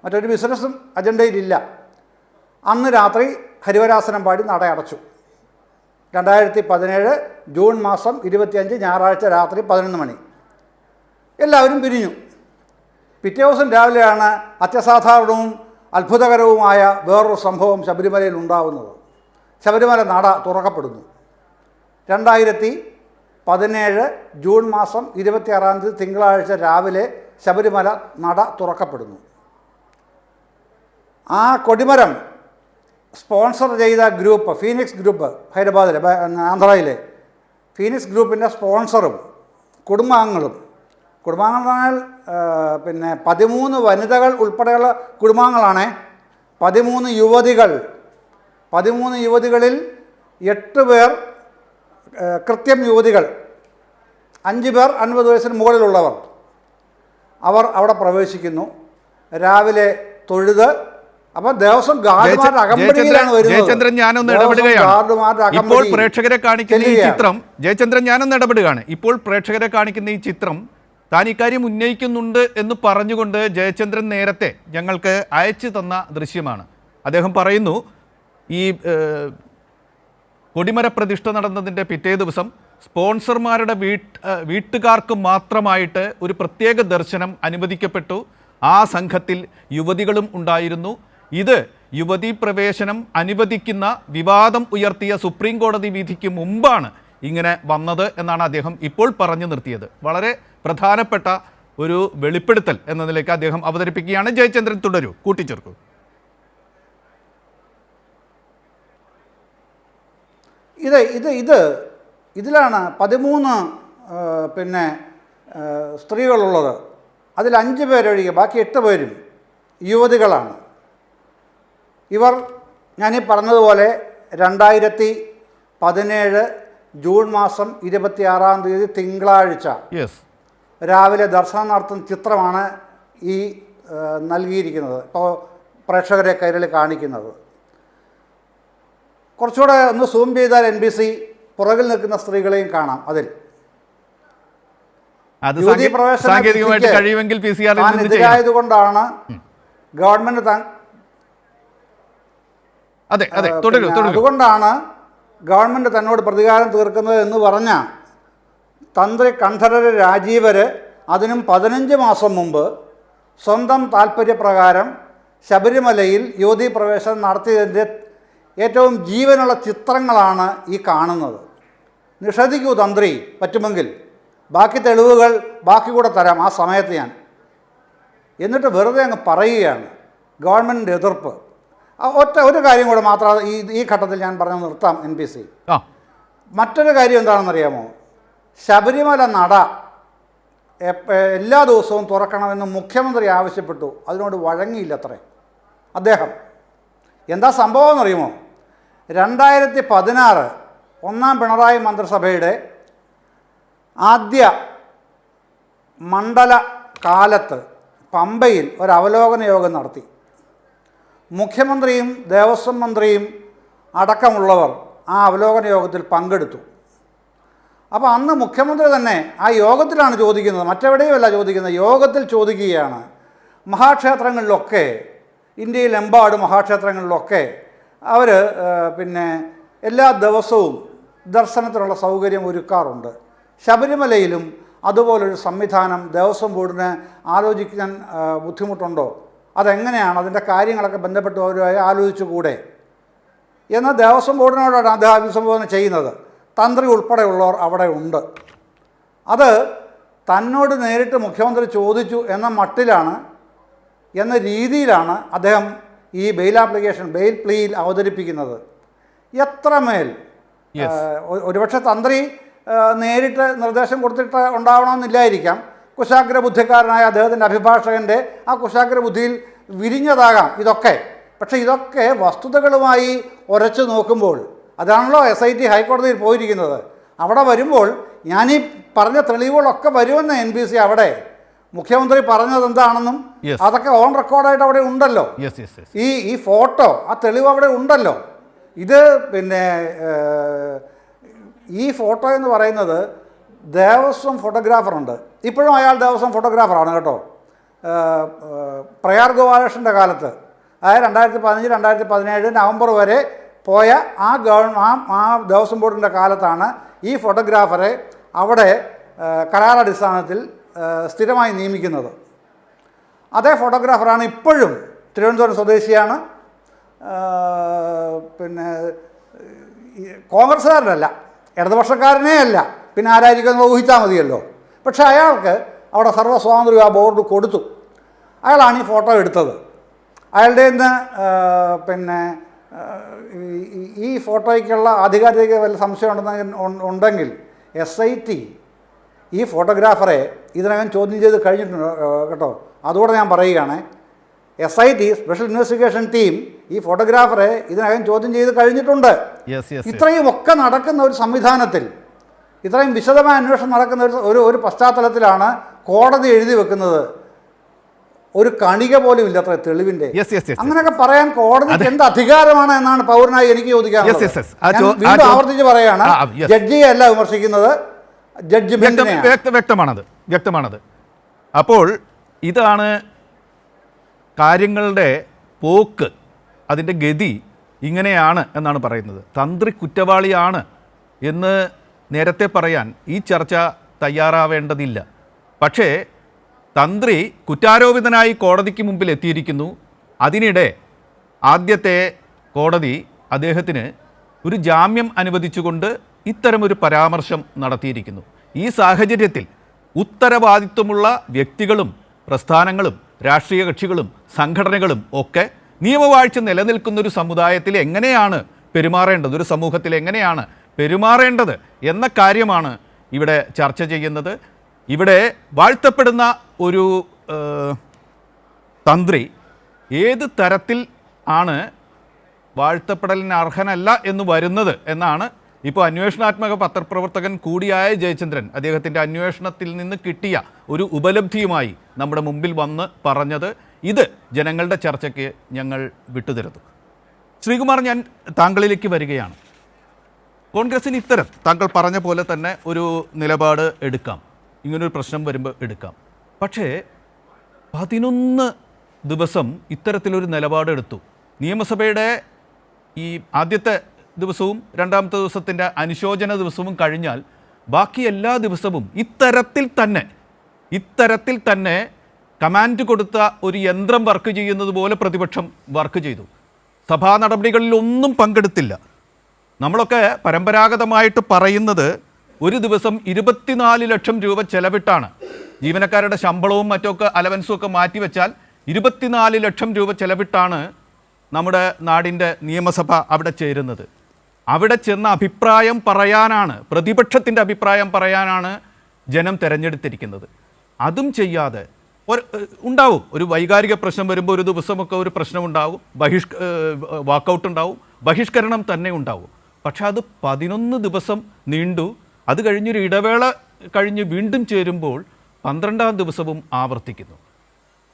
മറ്റൊരു ബിസിനസ്സും അജണ്ടയിലില്ല. അന്ന് രാത്രി ഹരിവരാസനം പാടി നട അടച്ചു. 2017 ജൂൺ മാസം 25 ഞായറാഴ്ച രാത്രി 11 മണി. എല്ലാവരും പിരിഞ്ഞു. പിറ്റേ ദിവസം രാവിലെയാണ് അത്യസാധാരണവും അത്ഭുതകരവുമായ വേറൊരു സംഭവം ശബരിമലയിൽ ഉണ്ടാകുന്നത്. ശബരിമല നട തുറക്കപ്പെടുന്നു. 2017 ജൂൺ മാസം 26-ാം തീയതി തിങ്കളാഴ്ച രാവിലെ ശബരിമല നട തുറക്കപ്പെടുന്നു. ആ കൊടിമരം സ്പോൺസർ ചെയ്ത ഗ്രൂപ്പ് ഫീനിക്സ് ഗ്രൂപ്പ്, ഹൈദരാബാദിലെ, ആന്ധ്രയിലെ ഫീനിക്സ് ഗ്രൂപ്പിൻ്റെ സ്പോൺസറും കുടുംബാംഗങ്ങളും എന്ന് പറഞ്ഞാൽ 13 വനിതകൾ ഉൾപ്പെടെയുള്ള കുടുംബാംഗങ്ങളാണ്. 13 യുവതികളിൽ 8 പേർ കൃത്യം യുവതികൾ, 5 പേർ 50 വയസ്സിന് മുകളിലുള്ളവർ. അവർ അവിടെ പ്രവേശിക്കുന്നു. രാവിലെ തൊഴുത്, അപ്പോൾ ദേവസ്വം ഗാർഡുമാരുടെ അകമ്പടിയിലാണ് വരുന്നത്. ജയചന്ദ്രൻ, ഞാനൊന്ന് ഇടപെടുകയാണ്. ഇപ്പോൾ പ്രേക്ഷകരെ കാണിക്കുന്ന ഈ ചിത്രം, ജയചന്ദ്രൻ ഞാനൊന്ന് ഇടപെടുകയാണ്. ഇപ്പോൾ പ്രേക്ഷകരെ കാണിക്കുന്ന ഈ ചിത്രം താൻ ഇക്കാര്യം ഉന്നയിക്കുന്നുണ്ട് എന്ന് പറഞ്ഞുകൊണ്ട് ജയചന്ദ്രൻ നേരത്തെ ഞങ്ങൾക്ക് അയച്ചു തന്ന ദൃശ്യമാണ്. അദ്ദേഹം പറയുന്നു, ഈ കൊടിമര പ്രതിഷ്ഠ നടന്നതിൻ്റെ പിറ്റേ ദിവസം സ്പോൺസർമാരുടെ വീട്ടുകാർക്ക് മാത്രമായിട്ട് ഒരു പ്രത്യേക ദർശനം അനുവദിക്കപ്പെട്ടു. ആ സംഘത്തിൽ യുവതികളും ഉണ്ടായിരുന്നു. ഇത് യുവതീ പ്രവേശനം അനുവദിക്കുന്ന വിവാദം ഉയർത്തിയ സുപ്രീം കോടതി വിധിക്ക് മുമ്പാണ് ഇങ്ങനെ വന്നത് എന്നാണ് അദ്ദേഹം ഇപ്പോൾ പറഞ്ഞു നിർത്തിയത്. വളരെ പ്രധാനപ്പെട്ട ഒരു വെളിപ്പെടുത്തൽ എന്ന നിലയ്ക്ക് അദ്ദേഹം അവതരിപ്പിക്കുകയാണ്. ജയചന്ദ്രൻ തുടരൂ, കൂട്ടിച്ചേർക്കൂ. ഇതിലാണ് 13 സ്ത്രീകളുള്ളത്. അതിൽ 5 പേരൊഴികെ ബാക്കി 8 പേരും യുവതികളാണ്. ഇവർ ഞാനീ പറഞ്ഞതുപോലെ 2017 ജൂൺ മാസം 26-ാം തീയതി തിങ്കളാഴ്ച രാവിലെ ദർശനം നടത്തുന്ന ചിത്രമാണ് ഈ നൽകിയിരിക്കുന്നത്, ഇപ്പോൾ പ്രേക്ഷകരെ കൈരളി കാണിക്കുന്നത്. കുറച്ചുകൂടെ ഒന്ന് സൂം ചെയ്താൽ NBC പുറകിൽ നിൽക്കുന്ന സ്ത്രീകളെയും കാണാം. അതിൽ അത് സാങ്കേതികമായിട്ട് കഴിയുമെങ്കിൽ PCR എതിരായതുകൊണ്ടാണ് ഗവൺമെന്റ് അതുകൊണ്ടാണ് ഗവൺമെന്റ് തന്നോട് പ്രതികാരം തീർക്കുന്നത് എന്ന് പറഞ്ഞ തന്ത്രി കണ്ഠരര് രാജീവര് അതിനും 15 മാസം മുമ്പ് സ്വന്തം താല്പര്യപ്രകാരം ശബരിമലയിൽ യുവതീ പ്രവേശനം നടത്തിയതിൻ്റെ ഏറ്റവും ജീവനുള്ള ചിത്രങ്ങളാണ് ഈ കാണുന്നത്. നിഷേധിക്കൂ തന്ത്രി പറ്റുമെങ്കിൽ, ബാക്കി തെളിവുകൾ ബാക്കി കൂടെ തരാം ആ സമയത്ത് ഞാൻ. എന്നിട്ട് വെറുതെ അങ്ങ് പറയുകയാണ് ഗവൺമെൻറ്റിൻ്റെ എതിർപ്പ്. ഒരു കാര്യം കൂടെ മാത്രം ഈ ഘട്ടത്തിൽ ഞാൻ പറഞ്ഞു നിർത്താം. NBC മറ്റൊരു കാര്യം എന്താണെന്നറിയാമോ? ശബരിമല നട എല്ലാ ദിവസവും തുറക്കണമെന്ന് മുഖ്യമന്ത്രി ആവശ്യപ്പെട്ടു. അതിനോട് വഴങ്ങിയില്ലത്രേ അദ്ദേഹം. എന്താ സംഭവം എന്നറിയുമോ? 2016 ഒന്നാം പിണറായി മന്ത്രിസഭയുടെ ആദ്യ മണ്ഡല കാലത്ത് പമ്പയിൽ ഒരു അവലോകന യോഗം നടത്തി. മുഖ്യമന്ത്രിയും ദേവസ്വം മന്ത്രിയും അടക്കമുള്ളവർ ആ അവലോകന യോഗത്തിൽ പങ്കെടുത്തു. അപ്പോൾ അന്ന് മുഖ്യമന്ത്രി തന്നെ ആ യോഗത്തിലാണ് ചോദിക്കുന്നത്, മറ്റെവിടെയുമല്ല ചോദിക്കുന്നത്, യോഗത്തിൽ ചോദിക്കുകയാണ്, മഹാക്ഷേത്രങ്ങളിലൊക്കെ, ഇന്ത്യയിലെമ്പാടും മഹാക്ഷേത്രങ്ങളിലൊക്കെ അവർ എല്ലാ ദിവസവും ദർശനത്തിനുള്ള സൗകര്യം ഒരുക്കാറുണ്ട്. ശബരിമലയിലും അതുപോലൊരു സംവിധാനം ദേവസ്വം ബോർഡിന് ആലോചിക്കാൻ ബുദ്ധിമുട്ടുണ്ടോ? അതെങ്ങനെയാണ്? അതിൻ്റെ കാര്യങ്ങളൊക്കെ ബന്ധപ്പെട്ട് അവരുമായി ആലോചിച്ചുകൂടെ എന്ന് ദേവസ്വം ബോർഡിനോടാണ് അദ്ദേഹം അഭിസംബോധന ചെയ്യുന്നത്. തന്ത്രി ഉൾപ്പെടെയുള്ളവർ അവിടെ ഉണ്ട്. അത് തന്നോട് നേരിട്ട് മുഖ്യമന്ത്രി ചോദിച്ചു എന്ന രീതിയിലാണ് അദ്ദേഹം ഈ ബെയിൽ പ്ലീയിൽ അവതരിപ്പിക്കുന്നത്. എത്രമേൽ ഒരുപക്ഷെ തന്ത്രി നേരിട്ട് നിർദ്ദേശം കൊടുത്തിട്ട് ഉണ്ടാവണമെന്നില്ലായിരിക്കാം. കുശാഗ്ര ബുദ്ധിക്കാരനായ അദ്ദേഹത്തിൻ്റെ അഭിഭാഷകൻ്റെ ആ കുശാഗ്ര ബുദ്ധിയിൽ വിരിഞ്ഞതാകാം ഇതൊക്കെ. പക്ഷേ ഇതൊക്കെ വസ്തുതകളുമായി ഉരച്ചു നോക്കുമ്പോൾ, അതാണല്ലോ SIT ഹൈക്കോടതിയിൽ പോയിരിക്കുന്നത്. അവിടെ വരുമ്പോൾ ഞാനീ പറഞ്ഞ തെളിവുകളൊക്കെ വരുമെന്ന് NBC അവിടെ മുഖ്യമന്ത്രി പറഞ്ഞത് എന്താണെന്നും അതൊക്കെ ഓൺ റെക്കോർഡായിട്ട് അവിടെ ഉണ്ടല്ലോ. ഈ ഫോട്ടോ, ആ തെളിവ് അവിടെ ഉണ്ടല്ലോ. ഇത് ഈ ഫോട്ടോ എന്ന് പറയുന്നത് ദേവസ്വം ഫോട്ടോഗ്രാഫറുണ്ട്, ഇപ്പോഴും അയാൾ ദേവസ്വം ഫോട്ടോഗ്രാഫറാണ് കേട്ടോ. പ്രയാർ ഗോപാലകൃഷ്ണൻ്റെ കാലത്ത്, അതായത് 2015-2017 നവംബർ വരെ പോയ ആ ദേവസ്വം ബോർഡിൻ്റെ കാലത്താണ് ഈ ഫോട്ടോഗ്രാഫറെ അവിടെ കരാറടിസ്ഥാനത്തിൽ സ്ഥിരമായി നിയമിക്കുന്നത്. അതേ ഫോട്ടോഗ്രാഫറാണ് ഇപ്പോഴും, തിരുവനന്തപുരം സ്വദേശിയാണ്. കോൺഗ്രസ്സുകാരനല്ല, ഇടതുപക്ഷക്കാരനേ അല്ല, പിന്നെ ആരായിരിക്കും ഊഹിച്ചാൽ മതിയല്ലോ. പക്ഷേ അയാൾക്ക് അവിടെ സർവ്വസ്വാതന്ത്ര്യം ആ ബോർഡ് കൊടുത്തു. അയാളാണ് ഈ ഫോട്ടോ എടുത്തത്. അയാളുടെ നിന്ന് ഈ ഫോട്ടോയ്ക്കുള്ള ആധികാരിക വല്ല സംശയം ഉണ്ടെങ്കിൽ SIT ഈ ഫോട്ടോഗ്രാഫറെ ഇതിനകം ചോദ്യം ചെയ്ത് കഴിഞ്ഞിട്ടുണ്ട് കേട്ടോ. അതുകൂടെ ഞാൻ പറയുകയാണ്, SIT സ്പെഷ്യൽ ഇൻവെസ്റ്റിഗേഷൻ ടീം ഈ ഫോട്ടോഗ്രാഫറെ ഇതിനകം ചോദ്യം ചെയ്ത് കഴിഞ്ഞിട്ടുണ്ട്. ഇത്രയും ഒക്കെ നടക്കുന്ന ഒരു സംവിധാനത്തിൽ, ഇത്രയും വിശദമായ അന്വേഷണം നടക്കുന്ന ഒരു പശ്ചാത്തലത്തിലാണ് കോടതി എഴുതി വെക്കുന്നത് ഒരു കണിക പോലും ഇല്ല അത്ര തെളിവിന്റെ. അങ്ങനെയൊക്കെ പറയാൻ കോടതിക്ക് എന്ത് അധികാരമാണ് എന്നാണ് പൗരനായി എനിക്ക് ചോദിക്കാനുള്ളത്. ആവർത്തിച്ച് പറയാണ്, ജഡ്ജിയെ അല്ല വിമർശിക്കുന്നത്, വ്യക്തമാണത്. അപ്പോൾ ഇതാണ് കാര്യങ്ങളുടെ പോക്ക്, അതിൻ്റെ ഗതി ഇങ്ങനെയാണ് എന്നാണ് പറയുന്നത്. തന്ത്രി കുറ്റവാളിയാണ് എന്ന് നേരത്തെ പറയാൻ ഈ ചർച്ച തയ്യാറാവേണ്ടതില്ല. പക്ഷേ തന്ത്രി കുറ്റാരോപിതനായി കോടതിക്ക് മുമ്പിൽ എത്തിയിരിക്കുന്നു. അതിനിടെ ആദ്യത്തെ കോടതി അദ്ദേഹത്തിന് ഒരു ജാമ്യം അനുവദിച്ചുകൊണ്ട് ഇത്തരമൊരു പരാമർശം നടത്തിയിരിക്കുന്നു. ഈ സാഹചര്യത്തിൽ ഉത്തരവാദിത്വമുള്ള വ്യക്തികളും പ്രസ്ഥാനങ്ങളും രാഷ്ട്രീയ കക്ഷികളും സംഘടനകളും ഒക്കെ നിയമവാഴ്ച നിലനിൽക്കുന്നൊരു സമുദായത്തിൽ എങ്ങനെയാണ് പെരുമാറേണ്ടത്, ഒരു സമൂഹത്തിൽ എങ്ങനെയാണ് പെരുമാറേണ്ടത് എന്ന കാര്യമാണ് ഇവിടെ ചർച്ച ചെയ്യുന്നത്. ഇവിടെ വാഴ്ത്തപ്പെടുന്ന ഒരു തന്ത്രി ഏത് തരത്തിൽ ആണ് വാഴ്ത്തപ്പെടലിന് അർഹനല്ല എന്ന് വരുന്നത് എന്നാണ് ഇപ്പോൾ അന്വേഷണാത്മക പത്രപ്രവർത്തകൻ കൂടിയായ ജയചന്ദ്രൻ അദ്ദേഹത്തിൻ്റെ അന്വേഷണത്തിൽ നിന്ന് കിട്ടിയ ഒരു ഉപലബ്ധിയുമായി നമ്മുടെ മുമ്പിൽ വന്ന് പറഞ്ഞത്. ഇത് ജനങ്ങളുടെ ചർച്ചയ്ക്ക് ഞങ്ങൾ വിട്ടുതരുന്നു. ശ്രീകുമാർ, ഞാൻ താങ്കളിലേക്ക് വരികയാണ്. കോൺഗ്രസിന് ഇത്തരം താങ്കൾ പറഞ്ഞ പോലെ തന്നെ ഒരു നിലപാട് എടുക്കാം, ഇങ്ങനൊരു പ്രശ്നം വരുമ്പോൾ എടുക്കാം. പക്ഷേ 11 ദിവസം ഇത്തരത്തിലൊരു നിലപാടെടുത്തു. നിയമസഭയുടെ ഈ ആദ്യത്തെ ദിവസവും രണ്ടാമത്തെ ദിവസത്തിൻ്റെ അനുശോചന ദിവസവും കഴിഞ്ഞാൽ ബാക്കി എല്ലാ ദിവസവും ഇത്തരത്തിൽ തന്നെ കമാൻഡ് കൊടുത്ത ഒരു യന്ത്രം വർക്ക് ചെയ്യുന്നത് പോലെ പ്രതിപക്ഷം വർക്ക് ചെയ്തു. സഭാ നടപടികളിലൊന്നും പങ്കെടുത്തില്ല. നമ്മളൊക്കെ പരമ്പരാഗതമായിട്ട് പറയുന്നത് ഒരു ദിവസം 24 ലക്ഷം രൂപ ചെലവിട്ടാണ്, ജീവനക്കാരുടെ ശമ്പളവും മറ്റൊക്കെ അലവൻസും ഒക്കെ മാറ്റിവെച്ചാൽ 24 ലക്ഷം രൂപ ചെലവിട്ടാണ് നമ്മുടെ നാടിൻ്റെ നിയമസഭ അവിടെ ചേരുന്നത്. അവിടെ ചെന്ന അഭിപ്രായം പറയാനാണ്, പ്രതിപക്ഷത്തിൻ്റെ അഭിപ്രായം പറയാനാണ് ജനം തിരഞ്ഞെടുത്തിരിക്കുന്നത്. അതും ചെയ്യാതെ ഉണ്ടാവും, ഒരു വൈകാരിക പ്രശ്നം വരുമ്പോൾ ഒരു ദിവസമൊക്കെ ഒരു പ്രശ്നമുണ്ടാവും, വാക്കൗട്ട് ഉണ്ടാവും, ബഹിഷ്കരണം തന്നെ ഉണ്ടാവും. പക്ഷെ അത് 11 ദിവസം നീണ്ടു. അത് കഴിഞ്ഞൊരു ഇടവേള കഴിഞ്ഞ് വീണ്ടും ചേരുമ്പോൾ 12-ാം ദിവസവും ആവർത്തിക്കുന്നു.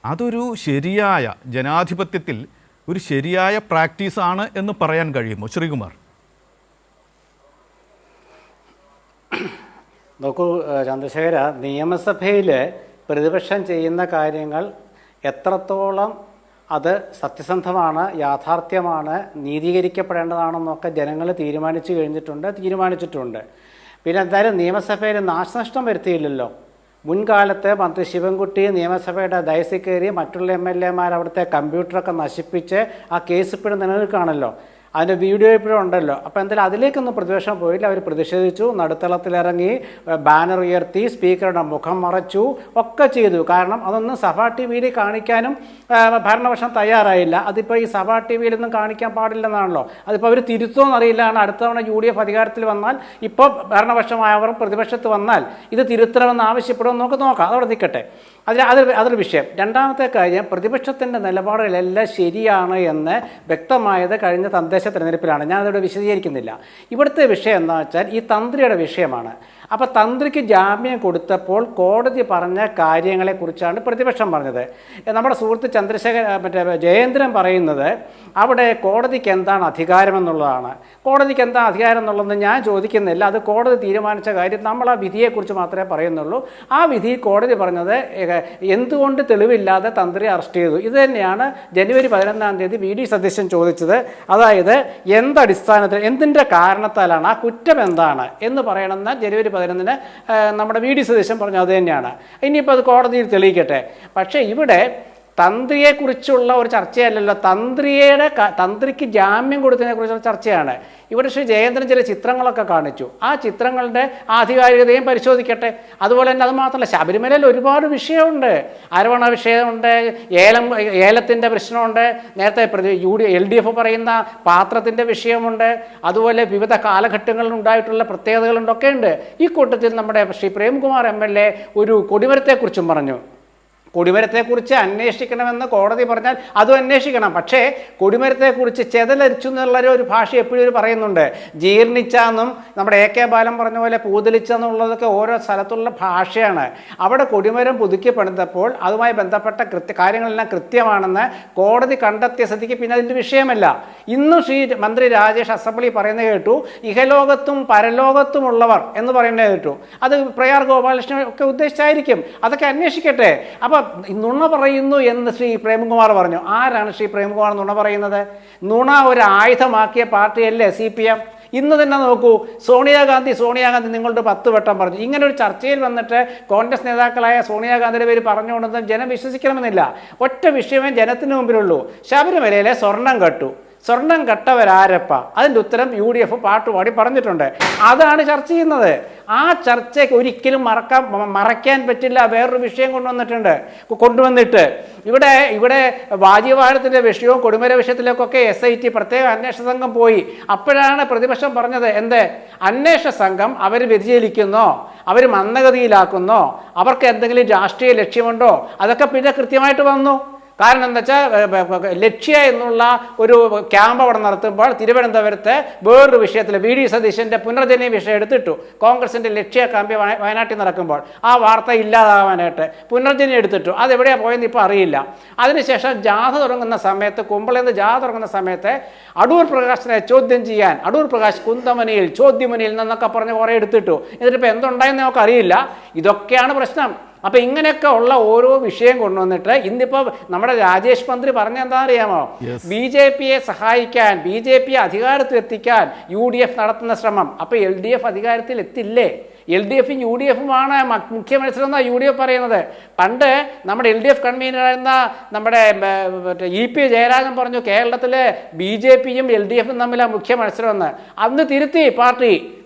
അതൊരു ശരിയായ ജനാധിപത്യത്തിൽ ഒരു ശരിയായ പ്രാക്ടീസാണ് എന്ന് പറയാൻ കഴിയുമോ ശ്രീകുമാർ? നോക്കൂ ചന്ദ്രശേഖര, നിയമസഭയിൽ പ്രതിപക്ഷം ചെയ്യുന്ന കാര്യങ്ങൾ എത്രത്തോളം അത് സത്യസന്ധമാണ്, യാഥാർത്ഥ്യമാണ്, നീതീകരിക്കപ്പെടേണ്ടതാണെന്നൊക്കെ ജനങ്ങൾ തീരുമാനിച്ചിട്ടുണ്ട്. പിന്നെ എന്തായാലും നിയമസഭയിൽ നാശനഷ്ടം വരുത്തിയില്ലല്ലോ. മുൻകാലത്ത് മന്ത്രി ശിവൻകുട്ടി നിയമസഭയുടെ ഡയസിൽ കയറി മറ്റുള്ള MLA-മാർ അവിടുത്തെ കമ്പ്യൂട്ടറൊക്കെ നശിപ്പിച്ച് ആ കേസ് ഇപ്പോഴും നിലനിൽക്കുകയാണല്ലോ. അതിൻ്റെ വീഡിയോ ഇപ്പോഴും ഉണ്ടല്ലോ. അപ്പോൾ എന്തായാലും അതിലേക്കൊന്നും പ്രതിപക്ഷം പോയില്ല. അവർ പ്രതിഷേധിച്ചു, നടുത്തളത്തിലിറങ്ങി, ബാനർ ഉയർത്തി, സ്പീക്കറുടെ മുഖം മറച്ചു, ഒക്കെ ചെയ്തു. കാരണം അതൊന്നും സഭാ TV-യിൽ കാണിക്കാനും ഭരണപക്ഷം തയ്യാറായില്ല. അതിപ്പോൾ ഈ സഭാ TV-യിലൊന്നും കാണിക്കാൻ പാടില്ലെന്നാണല്ലോ. അതിപ്പോൾ അവർ തിരുത്തുമെന്നറിയില്ല. അടുത്ത തവണ UDF അധികാരത്തിൽ വന്നാൽ, ഇപ്പോൾ ഭരണപക്ഷമായവർ പ്രതിപക്ഷത്ത് വന്നാൽ ഇത് തിരുത്തണമെന്ന് ആവശ്യപ്പെടുമെന്ന് നമുക്ക് നോക്കാം. അതവിടെ നിൽക്കട്ടെ. അതൊരു വിഷയം. രണ്ടാമത്തെ കാര്യം, പ്രതിപക്ഷത്തിൻ്റെ നിലപാടുകളെല്ലാം ശരിയാണ് എന്ന് വ്യക്തമായത് കഴിഞ്ഞ തദ്ദേശ തെരഞ്ഞെടുപ്പിലാണ്. ഞാനതോടെ വിശദീകരിക്കുന്നില്ല. ഇവിടുത്തെ വിഷയം എന്താണെന്ന് വെച്ചാൽ ഈ തന്ത്രിയുടെ വിഷയമാണ്. അപ്പോൾ തന്ത്രിക്ക് ജാമ്യം കൊടുത്തപ്പോൾ കോടതി പറഞ്ഞ കാര്യങ്ങളെക്കുറിച്ചാണ് പ്രതിപക്ഷം പറഞ്ഞത്. നമ്മുടെ സുഹൃത്ത് ജയേന്ദ്രൻ പറയുന്നത് അവിടെ കോടതിക്ക് എന്താണ് അധികാരമെന്നുള്ളതാണ്. കോടതിക്ക് എന്താ അധികാരം എന്നുള്ളതെന്ന് ഞാൻ ചോദിക്കുന്നില്ല. അത് കോടതി തീരുമാനിച്ച കാര്യം. നമ്മൾ ആ വിധിയെക്കുറിച്ച് മാത്രമേ പറയുന്നുള്ളൂ. ആ വിധി കോടതി പറഞ്ഞത് എന്തുകൊണ്ട് തെളിവില്ലാതെ തന്ത്രി അറസ്റ്റ് ചെയ്തു. ഇത് തന്നെയാണ് ജനുവരി 11-ാം തീയതി VD സതീശൻ ചോദിച്ചത്. അതായത് എന്തടിസ്ഥാനത്തിൽ, എന്തിൻ്റെ കാരണത്താലാണ്, ആ കുറ്റം എന്താണ് എന്ന് പറയണമെന്ന് ജനുവരി 11-ന് നമ്മുടെ VD സതീശൻ പറഞ്ഞു. അത് തന്നെയാണ്. ഇനിയിപ്പോൾ അത് കോടതിയിൽ തെളിയിക്കട്ടെ. പക്ഷേ ഇവിടെ തന്ത്രിയെക്കുറിച്ചുള്ള ഒരു ചർച്ചയല്ലല്ലോ, തന്ത്രിക്ക് ജാമ്യം കൊടുത്തതിനെ കുറിച്ചുള്ള ചർച്ചയാണ്. ഇവിടെ ശ്രീ ജയേന്ദ്രൻ ചില ചിത്രങ്ങളൊക്കെ കാണിച്ചു. ആ ചിത്രങ്ങളുടെ ആധികാരികതയും പരിശോധിക്കട്ടെ. അതുപോലെ തന്നെ അത് മാത്രമല്ല, ശബരിമലയിൽ ഒരുപാട് വിഷയമുണ്ട്. ആരോപണ വിഷയമുണ്ട്, ഏലത്തിൻ്റെ പ്രശ്നമുണ്ട്, നേരത്തെ LDF പറയുന്ന പാത്രത്തിൻ്റെ വിഷയമുണ്ട്, അതുപോലെ വിവിധ കാലഘട്ടങ്ങളിൽ ഉണ്ടായിട്ടുള്ള പ്രത്യേകതകളുണ്ടൊക്കെ ഉണ്ട്. ഈ കൂട്ടത്തിൽ നമ്മുടെ ശ്രീ പ്രേംകുമാർ MLA ഒരു കൊടിമരത്തെക്കുറിച്ചും പറഞ്ഞു. കൊടിമരത്തെക്കുറിച്ച് അന്വേഷിക്കണമെന്ന് കോടതി പറഞ്ഞാൽ അതും അന്വേഷിക്കണം. പക്ഷേ കൊടിമരത്തെക്കുറിച്ച് ചെതലരിച്ചു എന്നുള്ളൊരു ഭാഷ എപ്പോഴും പറയുന്നുണ്ട്. ജീർണിച്ചെന്നും നമ്മുടെ AK ബാലൻ പറഞ്ഞ പോലെ പൂതലിച്ചെന്നുള്ളതൊക്കെ ഓരോ സ്ഥലത്തുള്ള ഭാഷയാണ്. അവിടെ കൊടിമരം പുതുക്കി പണിതപ്പോൾ അതുമായി ബന്ധപ്പെട്ട കാര്യങ്ങളെല്ലാം കൃത്യമാണെന്ന് കോടതി കണ്ടെത്തിയ സ്ഥിതിക്ക് പിന്നെ അതിൻ്റെ വിഷയമല്ല. ഇന്നും ശ്രീ മന്ത്രി രാജേഷ് അസംബ്ലി പറയുന്നത് കേട്ടു, ഇഹലോകത്തും പരലോകത്തുമുള്ളവർ എന്ന് പറയുന്നത് കേട്ടു. അത് പ്രയാർ ഗോപാലകൃഷ്ണൻ ഒക്കെ ഉദ്ദേശിച്ചായിരിക്കും. അതൊക്കെ അന്വേഷിക്കട്ടെ. അപ്പോൾ നുണ പറയുന്നു എന്ന് ശ്രീ പ്രേംകുമാർ പറഞ്ഞു. ആരാണ് ശ്രീ പ്രേംകുമാർ നുണ പറയുന്നത്? നുണ ഒരു ആയുധമാക്കിയ പാർട്ടിയല്ലേ CPM? ഇന്ന് തന്നെ നോക്കൂ, സോണിയാഗാന്ധി നിങ്ങളുടെ 10 വട്ടം പറഞ്ഞു. ഇങ്ങനെ ഒരു ചർച്ചയിൽ വന്നിട്ട് കോൺഗ്രസ് നേതാക്കളായ സോണിയാഗാന്ധിയുടെ പേര് പറഞ്ഞുകൊണ്ടൊന്നും ജനം വിശ്വസിക്കണമെന്നില്ല. ഒറ്റ വിഷയമേ ജനത്തിന് മുമ്പിലുള്ളൂ. ശബരിമലയിലെ സ്വർണം കട്ടവരാരപ്പ, അതിൻ്റെ ഉത്തരം UDF പാട്ടുപാടി പറഞ്ഞിട്ടുണ്ട്. അതാണ് ചർച്ച ചെയ്യുന്നത്. ആ ചർച്ചയ്ക്ക് ഒരിക്കലും മറയ്ക്കാൻ പറ്റില്ല. വേറൊരു വിഷയം കൊണ്ടുവന്നിട്ട് ഇവിടെ വാജിവാഹനത്തിൻ്റെ വിഷയവും കൊടിമര വിഷയത്തിലേക്കൊക്കെ SIT പ്രത്യേക അന്വേഷണ സംഘം പോയി. അപ്പോഴാണ് പ്രതിപക്ഷം പറഞ്ഞത്, അന്വേഷണ സംഘം അവർ വ്യതിചലിക്കുന്നോ, അവർ മന്ദഗതിയിലാക്കുന്നോ, അവർക്ക് എന്തെങ്കിലും രാഷ്ട്രീയ ലക്ഷ്യമുണ്ടോ, അതൊക്കെ പിന്നെ കൃത്യമായിട്ട് വന്നു. കാരണം എന്താ വെച്ചാൽ ലക്ഷ്യ എന്നുള്ള ഒരു ക്യാമ്പ് അവിടെ നടത്തുമ്പോൾ തിരുവനന്തപുരത്ത് വേറൊരു വിഷയത്തിൽ വി ഡി സതീശൻ്റെ പുനർജനി വിഷയം എടുത്തിട്ടു. കോൺഗ്രസിൻ്റെ ലക്ഷ്യ ക്യാമ്പ് വയനാട്ടിൽ നടക്കുമ്പോൾ ആ വാർത്ത ഇല്ലാതാവാനായിട്ട് പുനർജനി എടുത്തിട്ടു. അതെവിടെയാണ് പോയെന്ന് ഇപ്പോൾ അറിയില്ല. അതിനുശേഷം ജാഥ തുടങ്ങുന്ന സമയത്ത്, കുമ്പളേന്ന് ജാഥ തുടങ്ങുന്ന സമയത്ത് അടൂർ പ്രകാശിനെ ചോദ്യം ചെയ്യാൻ, അടൂർ പ്രകാശ് കുന്തമനിയിൽ ചോദ്യമനിയിൽ നിന്നൊക്കെ പറഞ്ഞ് കുറേ എടുത്തിട്ടു. എന്നിട്ടിപ്പോൾ എന്തുണ്ടായെന്ന് നമുക്കറിയില്ല. ഇതൊക്കെയാണ് പ്രശ്നം. അപ്പം ഇങ്ങനെയൊക്കെ ഉള്ള ഓരോ വിഷയം കൊണ്ടുവന്നിട്ട് ഇന്നിപ്പോൾ നമ്മുടെ രാജേഷ് മന്ത്രി പറഞ്ഞ എന്താ അറിയാമോ, BJPയെ സഹായിക്കാൻ, BJP അധികാരത്തിലെത്തിക്കാൻ UDF നടത്തുന്ന ശ്രമം. അപ്പോൾ LDF അധികാരത്തിൽ എത്തില്ലേ? LDFും UDFുമാണ് മുഖ്യ മത്സരം എന്നാണ് UDF പറയുന്നത്. പണ്ട് നമ്മുടെ LDF കൺവീനറായിരുന്ന നമ്മുടെ EP ജയരാജൻ പറഞ്ഞു കേരളത്തിൽ BJPയും LDFും തമ്മിലാണ് മുഖ്യ മത്സരമെന്ന്. അന്ന് തിരുത്തി പാർട്ടി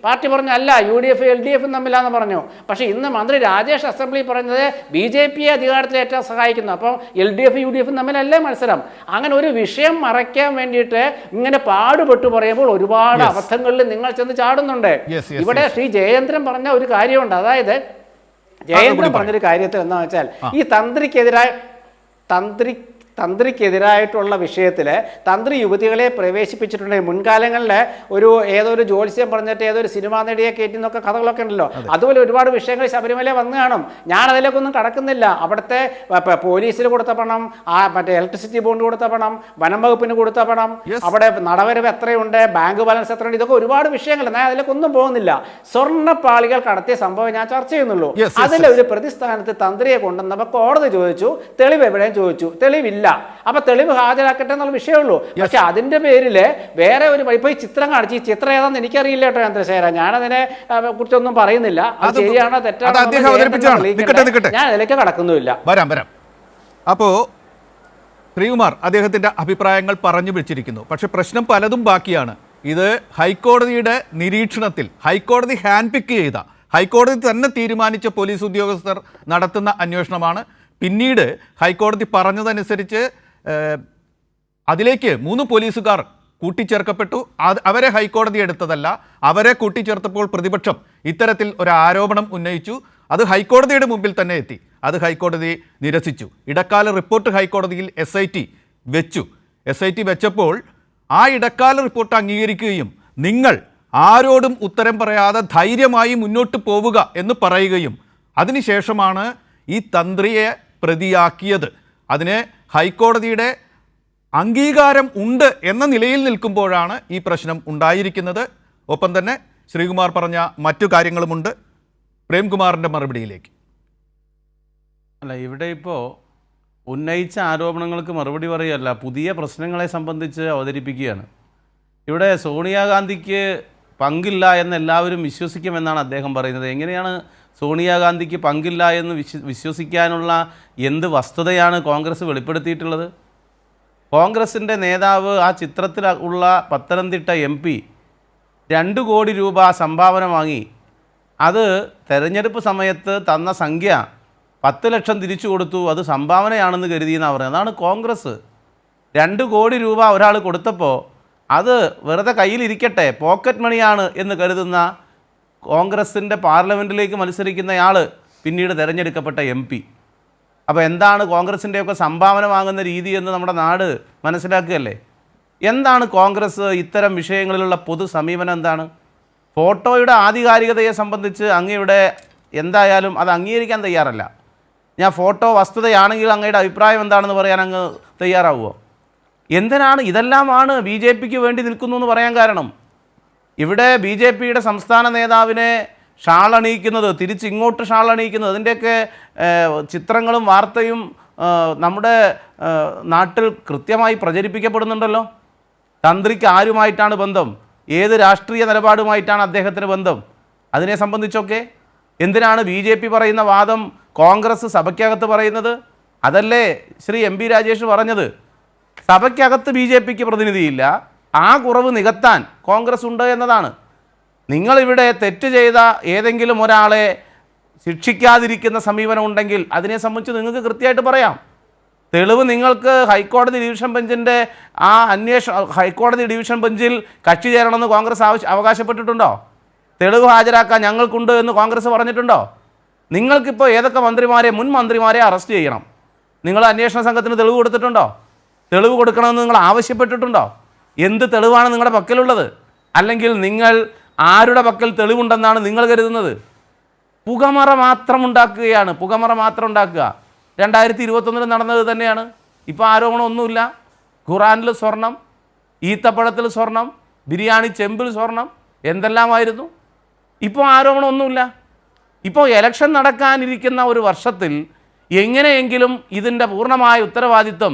പറഞ്ഞു അല്ല, UDF LDFും തമ്മിലാന്ന് പറഞ്ഞു. പക്ഷേ ഇന്ന് മന്ത്രി രാജേഷ് അസംബ്ലി പറഞ്ഞത് BJPയെ അധികാരത്തിലേറ്റാൻ സഹായിക്കുന്നു. അപ്പം LDF UDFും തമ്മിലല്ലേ മത്സരം? അങ്ങനെ ഒരു വിഷയം മറയ്ക്കാൻ വേണ്ടിയിട്ട് ഇങ്ങനെ പാടുപെട്ടു പറയുമ്പോൾ ഒരുപാട് അബദ്ധങ്ങളിൽ നിങ്ങൾ ചെന്ന് ചാടുന്നുണ്ട്. ഇവിടെ ശ്രീ ജയേന്ദ്രൻ പറഞ്ഞ ഒരു കാര്യമുണ്ട്. അതായത് ജയേന്ദ്രൻ പറഞ്ഞൊരു കാര്യത്തിൽ എന്താ വെച്ചാൽ ഈ തന്ത്രിക്കെതിരായിട്ടുള്ള വിഷയത്തിൽ തന്ത്രി യുവതികളെ പ്രവേശിപ്പിച്ചിട്ടുണ്ടെങ്കിൽ മുൻകാലങ്ങളിൽ ഏതൊരു ജ്യോത്സ്യം പറഞ്ഞിട്ട് ഏതൊരു സിനിമാ നടിയെ കയറ്റി എന്നൊക്കെ കഥകളൊക്കെ ഉണ്ടല്ലോ. അതുപോലെ ഒരുപാട് വിഷയങ്ങൾ ശബരിമല വന്നു കാണും. ഞാൻ അതിലേക്കൊന്നും കടക്കുന്നില്ല. അവിടുത്തെ പോലീസിന് കൊടുത്ത പണം, മറ്റേ ഇലക്ട്രിസിറ്റി ബോണ്ട് കൊടുത്ത പണം, വനം വകുപ്പിന് കൊടുത്ത പണം, അവിടെ നടവരവ് എത്രയുണ്ട്, ബാങ്ക് ബാലൻസ് എത്രയുണ്ട്, ഇതൊക്കെ ഒരുപാട് വിഷയങ്ങൾ. ഞാൻ അതിലേക്കൊന്നും പോകുന്നില്ല. സ്വർണ്ണപ്പാളികൾ കടത്തിയ സംഭവം ഞാൻ ചർച്ച ചെയ്യുന്നുള്ളൂ. അതിലൊരു പ്രതിസ്ഥാനത്ത് തന്ത്രിയെ കൊണ്ടുവന്നപ്പോൾ കോടതി ചോദിച്ചു, തെളിവ് എവിടെയും ചോദിച്ചു, തെളിവില്ല. അപ്പൊ തെളിവ് ഹാജരാക്കട്ടെ എന്നുള്ള വിഷയമുള്ളൂ. പക്ഷെ അതിന്റെ പേരിൽ വേറെ ഒരു ഇപ്പൊ ഈ ചിത്രം കാണിച്ചു, ഈ ചിത്രം ഏതാണെന്ന് എനിക്കറിയില്ല കേട്ടോ ചന്ദ്രശേഖര, ഞാനതിനെ കുറിച്ചൊന്നും പറയുന്നില്ല. അത് ശരിയാണോ തെറ്റാണോ ഞാൻ അതിലേക്ക് കടക്കുന്നുമില്ല. വരാം. അപ്പോൾ ശ്രീകുമാർ അദ്ദേഹത്തിൻ്റെ അഭിപ്രായങ്ങൾ പറഞ്ഞു വെച്ചിരിക്കുന്നു. പക്ഷെ പ്രശ്നം പലതും ബാക്കിയാണ്. ഇത് ഹൈക്കോടതിയുടെ നിരീക്ഷണത്തിൽ ഹൈക്കോടതി ഹാൻഡ് പിക്ക് ചെയ്ത, ഹൈക്കോടതി തന്നെ തീരുമാനിച്ച പോലീസ് ഉദ്യോഗസ്ഥർ നടത്തുന്ന അന്വേഷണമാണ്. പിന്നീട് ഹൈക്കോടതി പറഞ്ഞതനുസരിച്ച് അതിലേക്ക് 3 പോലീസുകാർ കൂട്ടിച്ചേർക്കപ്പെട്ടു. അവരെ ഹൈക്കോടതി എടുത്തതല്ല. അവരെ കൂട്ടിച്ചേർത്തപ്പോൾ പ്രതിപക്ഷം ഇത്തരത്തിൽ ഒരു ആരോപണം ഉന്നയിച്ചു. അത് ഹൈക്കോടതിയുടെ മുമ്പിൽ തന്നെ എത്തി. അത് ഹൈക്കോടതി നിരസിച്ചു. ഇടക്കാല റിപ്പോർട്ട് ഹൈക്കോടതിയിൽ SIT വെച്ചു. SIT വെച്ചപ്പോൾ ആ ഇടക്കാല റിപ്പോർട്ട് അംഗീകരിക്കുകയും നിങ്ങൾ ആരോടും ഉത്തരം പറയാതെ ധൈര്യമായി മുന്നോട്ട് പോവുക എന്ന് പറയുകയും അതിനുശേഷമാണ് ഈ തന്ത്രിയെ പ്രതിയാക്കിയത്. അതിന് ഹൈക്കോടതിയുടെ അംഗീകാരം ഉണ്ട് എന്ന നിലയിൽ നിൽക്കുമ്പോഴാണ് ഈ പ്രശ്നം ഉണ്ടായിരിക്കുന്നത്. ഒപ്പം തന്നെ ശ്രീകുമാർ പറഞ്ഞ മറ്റു കാര്യങ്ങളുമുണ്ട്. പ്രേംകുമാറിൻ്റെ മറുപടിയിലേക്ക്. അല്ല, ഇവിടെ ഇപ്പോൾ ഉന്നയിച്ച ആരോപണങ്ങൾക്ക് മറുപടി പറയുകയല്ല, പുതിയ പ്രശ്നങ്ങളെ സംബന്ധിച്ച് അവതരിപ്പിക്കുകയാണ്. ഇവിടെ സോണിയാഗാന്ധിക്ക് പങ്കില്ല എന്ന് എല്ലാവരും വിശ്വസിക്കുമെന്നാണ് അദ്ദേഹം പറയുന്നത്. എങ്ങനെയാണ് സോണിയാഗാന്ധിക്ക് പങ്കില്ല എന്ന് വിശ്വസിക്കാനുള്ള എന്ത് വസ്തുതയാണ് കോൺഗ്രസ് വെളിപ്പെടുത്തിയിട്ടുള്ളത്? കോൺഗ്രസിൻ്റെ നേതാവ് ആ ചിത്രത്തിൽ ഉള്ള പത്തനംതിട്ട MP 2 കോടി രൂപ സംഭാവന വാങ്ങി. അത് തെരഞ്ഞെടുപ്പ് സമയത്ത് തന്ന സംഖ്യ 10 ലക്ഷം തിരിച്ചു കൊടുത്തു. അത് സംഭാവനയാണെന്ന് കരുതിയെന്നാണ് പറയുന്നത്. അതാണ് കോൺഗ്രസ്. 2 കോടി രൂപ ഒരാൾ കൊടുത്തപ്പോൾ അത് വെറുതെ കയ്യിലിരിക്കട്ടെ, പോക്കറ്റ് മണിയാണ് എന്ന് കരുതുന്ന കോൺഗ്രസിൻ്റെ പാർലമെൻറ്റിലേക്ക് മത്സരിക്കുന്നയാൾ പിന്നീട് തിരഞ്ഞെടുക്കപ്പെട്ട MP. അപ്പോൾ എന്താണ് കോൺഗ്രസിൻ്റെയൊക്കെ സംഭാവന വാങ്ങുന്ന രീതി എന്ന് നമ്മുടെ നാട് മനസ്സിലാക്കുകയല്ലേ? എന്താണ് കോൺഗ്രസ് ഇത്തരം വിഷയങ്ങളിലുള്ള പൊതു സമീപനം? എന്താണ്? ഫോട്ടോയുടെ ആധികാരികതയെ സംബന്ധിച്ച് അങ്ങയുടെ എന്തായാലും അത് അംഗീകരിക്കാൻ തയ്യാറല്ല. ഞാൻ ഫോട്ടോ വസ്തുതയാണെങ്കിൽ അങ്ങയുടെ അഭിപ്രായം എന്താണെന്ന് പറയാൻ അങ്ങ് തയ്യാറാവുമോ? എന്തിനാണ് ഇതെല്ലാമാണ് BJPക്ക് വേണ്ടി നിൽക്കുന്നു എന്ന് പറയാൻ കാരണം? ഇവിടെ BJPയുടെ സംസ്ഥാന നേതാവിനെ ഷാളണിയിക്കുന്നത്, തിരിച്ചിങ്ങോട്ട് ഷാളണിയിക്കുന്നത്, അതിൻ്റെയൊക്കെ ചിത്രങ്ങളും വാർത്തയും നമ്മുടെ നാട്ടിൽ കൃത്യമായി പ്രചരിപ്പിക്കപ്പെടുന്നുണ്ടല്ലോ. തന്ത്രിക്ക് ആരുമായിട്ടാണ് ബന്ധം, ഏത് രാഷ്ട്രീയ നിലപാടുമായിട്ടാണ് അദ്ദേഹത്തിന് ബന്ധം, അതിനെ സംബന്ധിച്ചൊക്കെ എന്തിനാണ് BJP പറയുന്ന വാദം കോൺഗ്രസ് സഭയ്ക്കകത്ത് പറയുന്നത്? അതല്ലേ ശ്രീ MP രാജേഷ് പറഞ്ഞത്? സഭയ്ക്കകത്ത് BJPക്ക് പ്രതിനിധിയില്ല, ആ കുറവ് നികത്താൻ കോൺഗ്രസ് ഉണ്ട് എന്നതാണ്. നിങ്ങളിവിടെ തെറ്റ് ചെയ്ത ഏതെങ്കിലും ഒരാളെ ശിക്ഷിക്കാതിരിക്കുന്ന സമീപനം ഉണ്ടെങ്കിൽ അതിനെ സംബന്ധിച്ച് നിങ്ങൾക്ക് കൃത്യമായിട്ട് പറയാം. തെളിവ് നിങ്ങൾക്ക് ഹൈക്കോടതി ഡിവിഷൻ ബെഞ്ചിൻ്റെ ആ ഹൈക്കോടതി ഡിവിഷൻ ബെഞ്ചിൽ കക്ഷി ചേരണമെന്ന് കോൺഗ്രസ് അവകാശപ്പെട്ടിട്ടുണ്ടോ? തെളിവ് ഹാജരാക്കാൻ ഞങ്ങൾക്കുണ്ട് എന്ന് കോൺഗ്രസ് പറഞ്ഞിട്ടുണ്ടോ? നിങ്ങൾക്കിപ്പോൾ ഏതൊക്കെ മുൻ മന്ത്രിമാരെ അറസ്റ്റ് ചെയ്യണം? നിങ്ങൾ അന്വേഷണ സംഘത്തിന് തെളിവ് കൊടുത്തിട്ടുണ്ടോ? തെളിവ് കൊടുക്കണമെന്ന് നിങ്ങൾ ആവശ്യപ്പെട്ടിട്ടുണ്ടോ? എന്ത് തെളിവാണ് നിങ്ങളുടെ പക്കലുള്ളത്? അല്ലെങ്കിൽ നിങ്ങൾ ആരുടെ പക്കൽ തെളിവുണ്ടെന്നാണ് നിങ്ങൾ കരുതുന്നത്? പുകമറ മാത്രം ഉണ്ടാക്കുകയാണ്, പുകമറ മാത്രം ഉണ്ടാക്കുക. 2021 നടന്നത് തന്നെയാണ്. ഇപ്പോൾ ആരോപണമൊന്നുമില്ല. ഖുറാനിൽ സ്വർണം, ഈത്തപ്പഴത്തിൽ സ്വർണം, ബിരിയാണി ചെമ്പിൽ സ്വർണം, എന്തെല്ലാമായിരുന്നു. ഇപ്പോൾ ആരോപണമൊന്നുമില്ല. ഇപ്പോൾ ഇലക്ഷൻ നടക്കാനിരിക്കുന്ന ഒരു വർഷത്തിൽ എങ്ങനെയെങ്കിലും ഇതിൻ്റെ പൂർണ്ണമായ ഉത്തരവാദിത്വം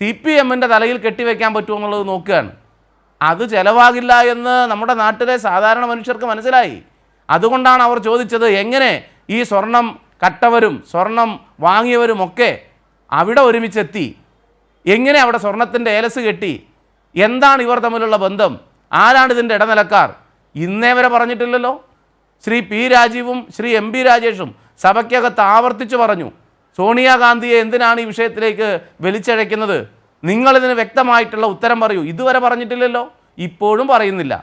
CPMൻ്റെ തലയിൽ കെട്ടിവെക്കാൻ പറ്റുമോ എന്നുള്ളത് നോക്കുകയാണ്. അത് ചിലവാകില്ല എന്ന് നമ്മുടെ നാട്ടിലെ സാധാരണ മനുഷ്യർക്ക് മനസ്സിലായി. അതുകൊണ്ടാണ് അവർ ചോദിച്ചത്, എങ്ങനെ ഈ സ്വർണം കട്ടവരും സ്വർണം വാങ്ങിയവരുമൊക്കെ അവിടെ ഒരുമിച്ചെത്തി, എങ്ങനെ അവിടെ സ്വർണത്തിൻ്റെ ഏലസ് കെട്ടി, എന്താണ് ഇവർ തമ്മിലുള്ള ബന്ധം, ആരാണ് ഇതിൻ്റെ ഇടനിലക്കാർ? ഇന്നേ വരെ പറഞ്ഞിട്ടില്ലല്ലോ. ശ്രീ P. രാജീവും ശ്രീ MP രാജേഷും സഭയ്ക്കകത്ത് ആവർത്തിച്ചു പറഞ്ഞു, സോണിയാഗാന്ധിയെ എന്തിനാണ് ഈ വിഷയത്തിലേക്ക് വലിച്ചഴയ്ക്കുന്നത്? നിങ്ങളിതിന് വ്യക്തമായിട്ടുള്ള ഉത്തരം പറയൂ. ഇതുവരെ പറഞ്ഞിട്ടില്ലല്ലോ, ഇപ്പോഴും പറയുന്നില്ല.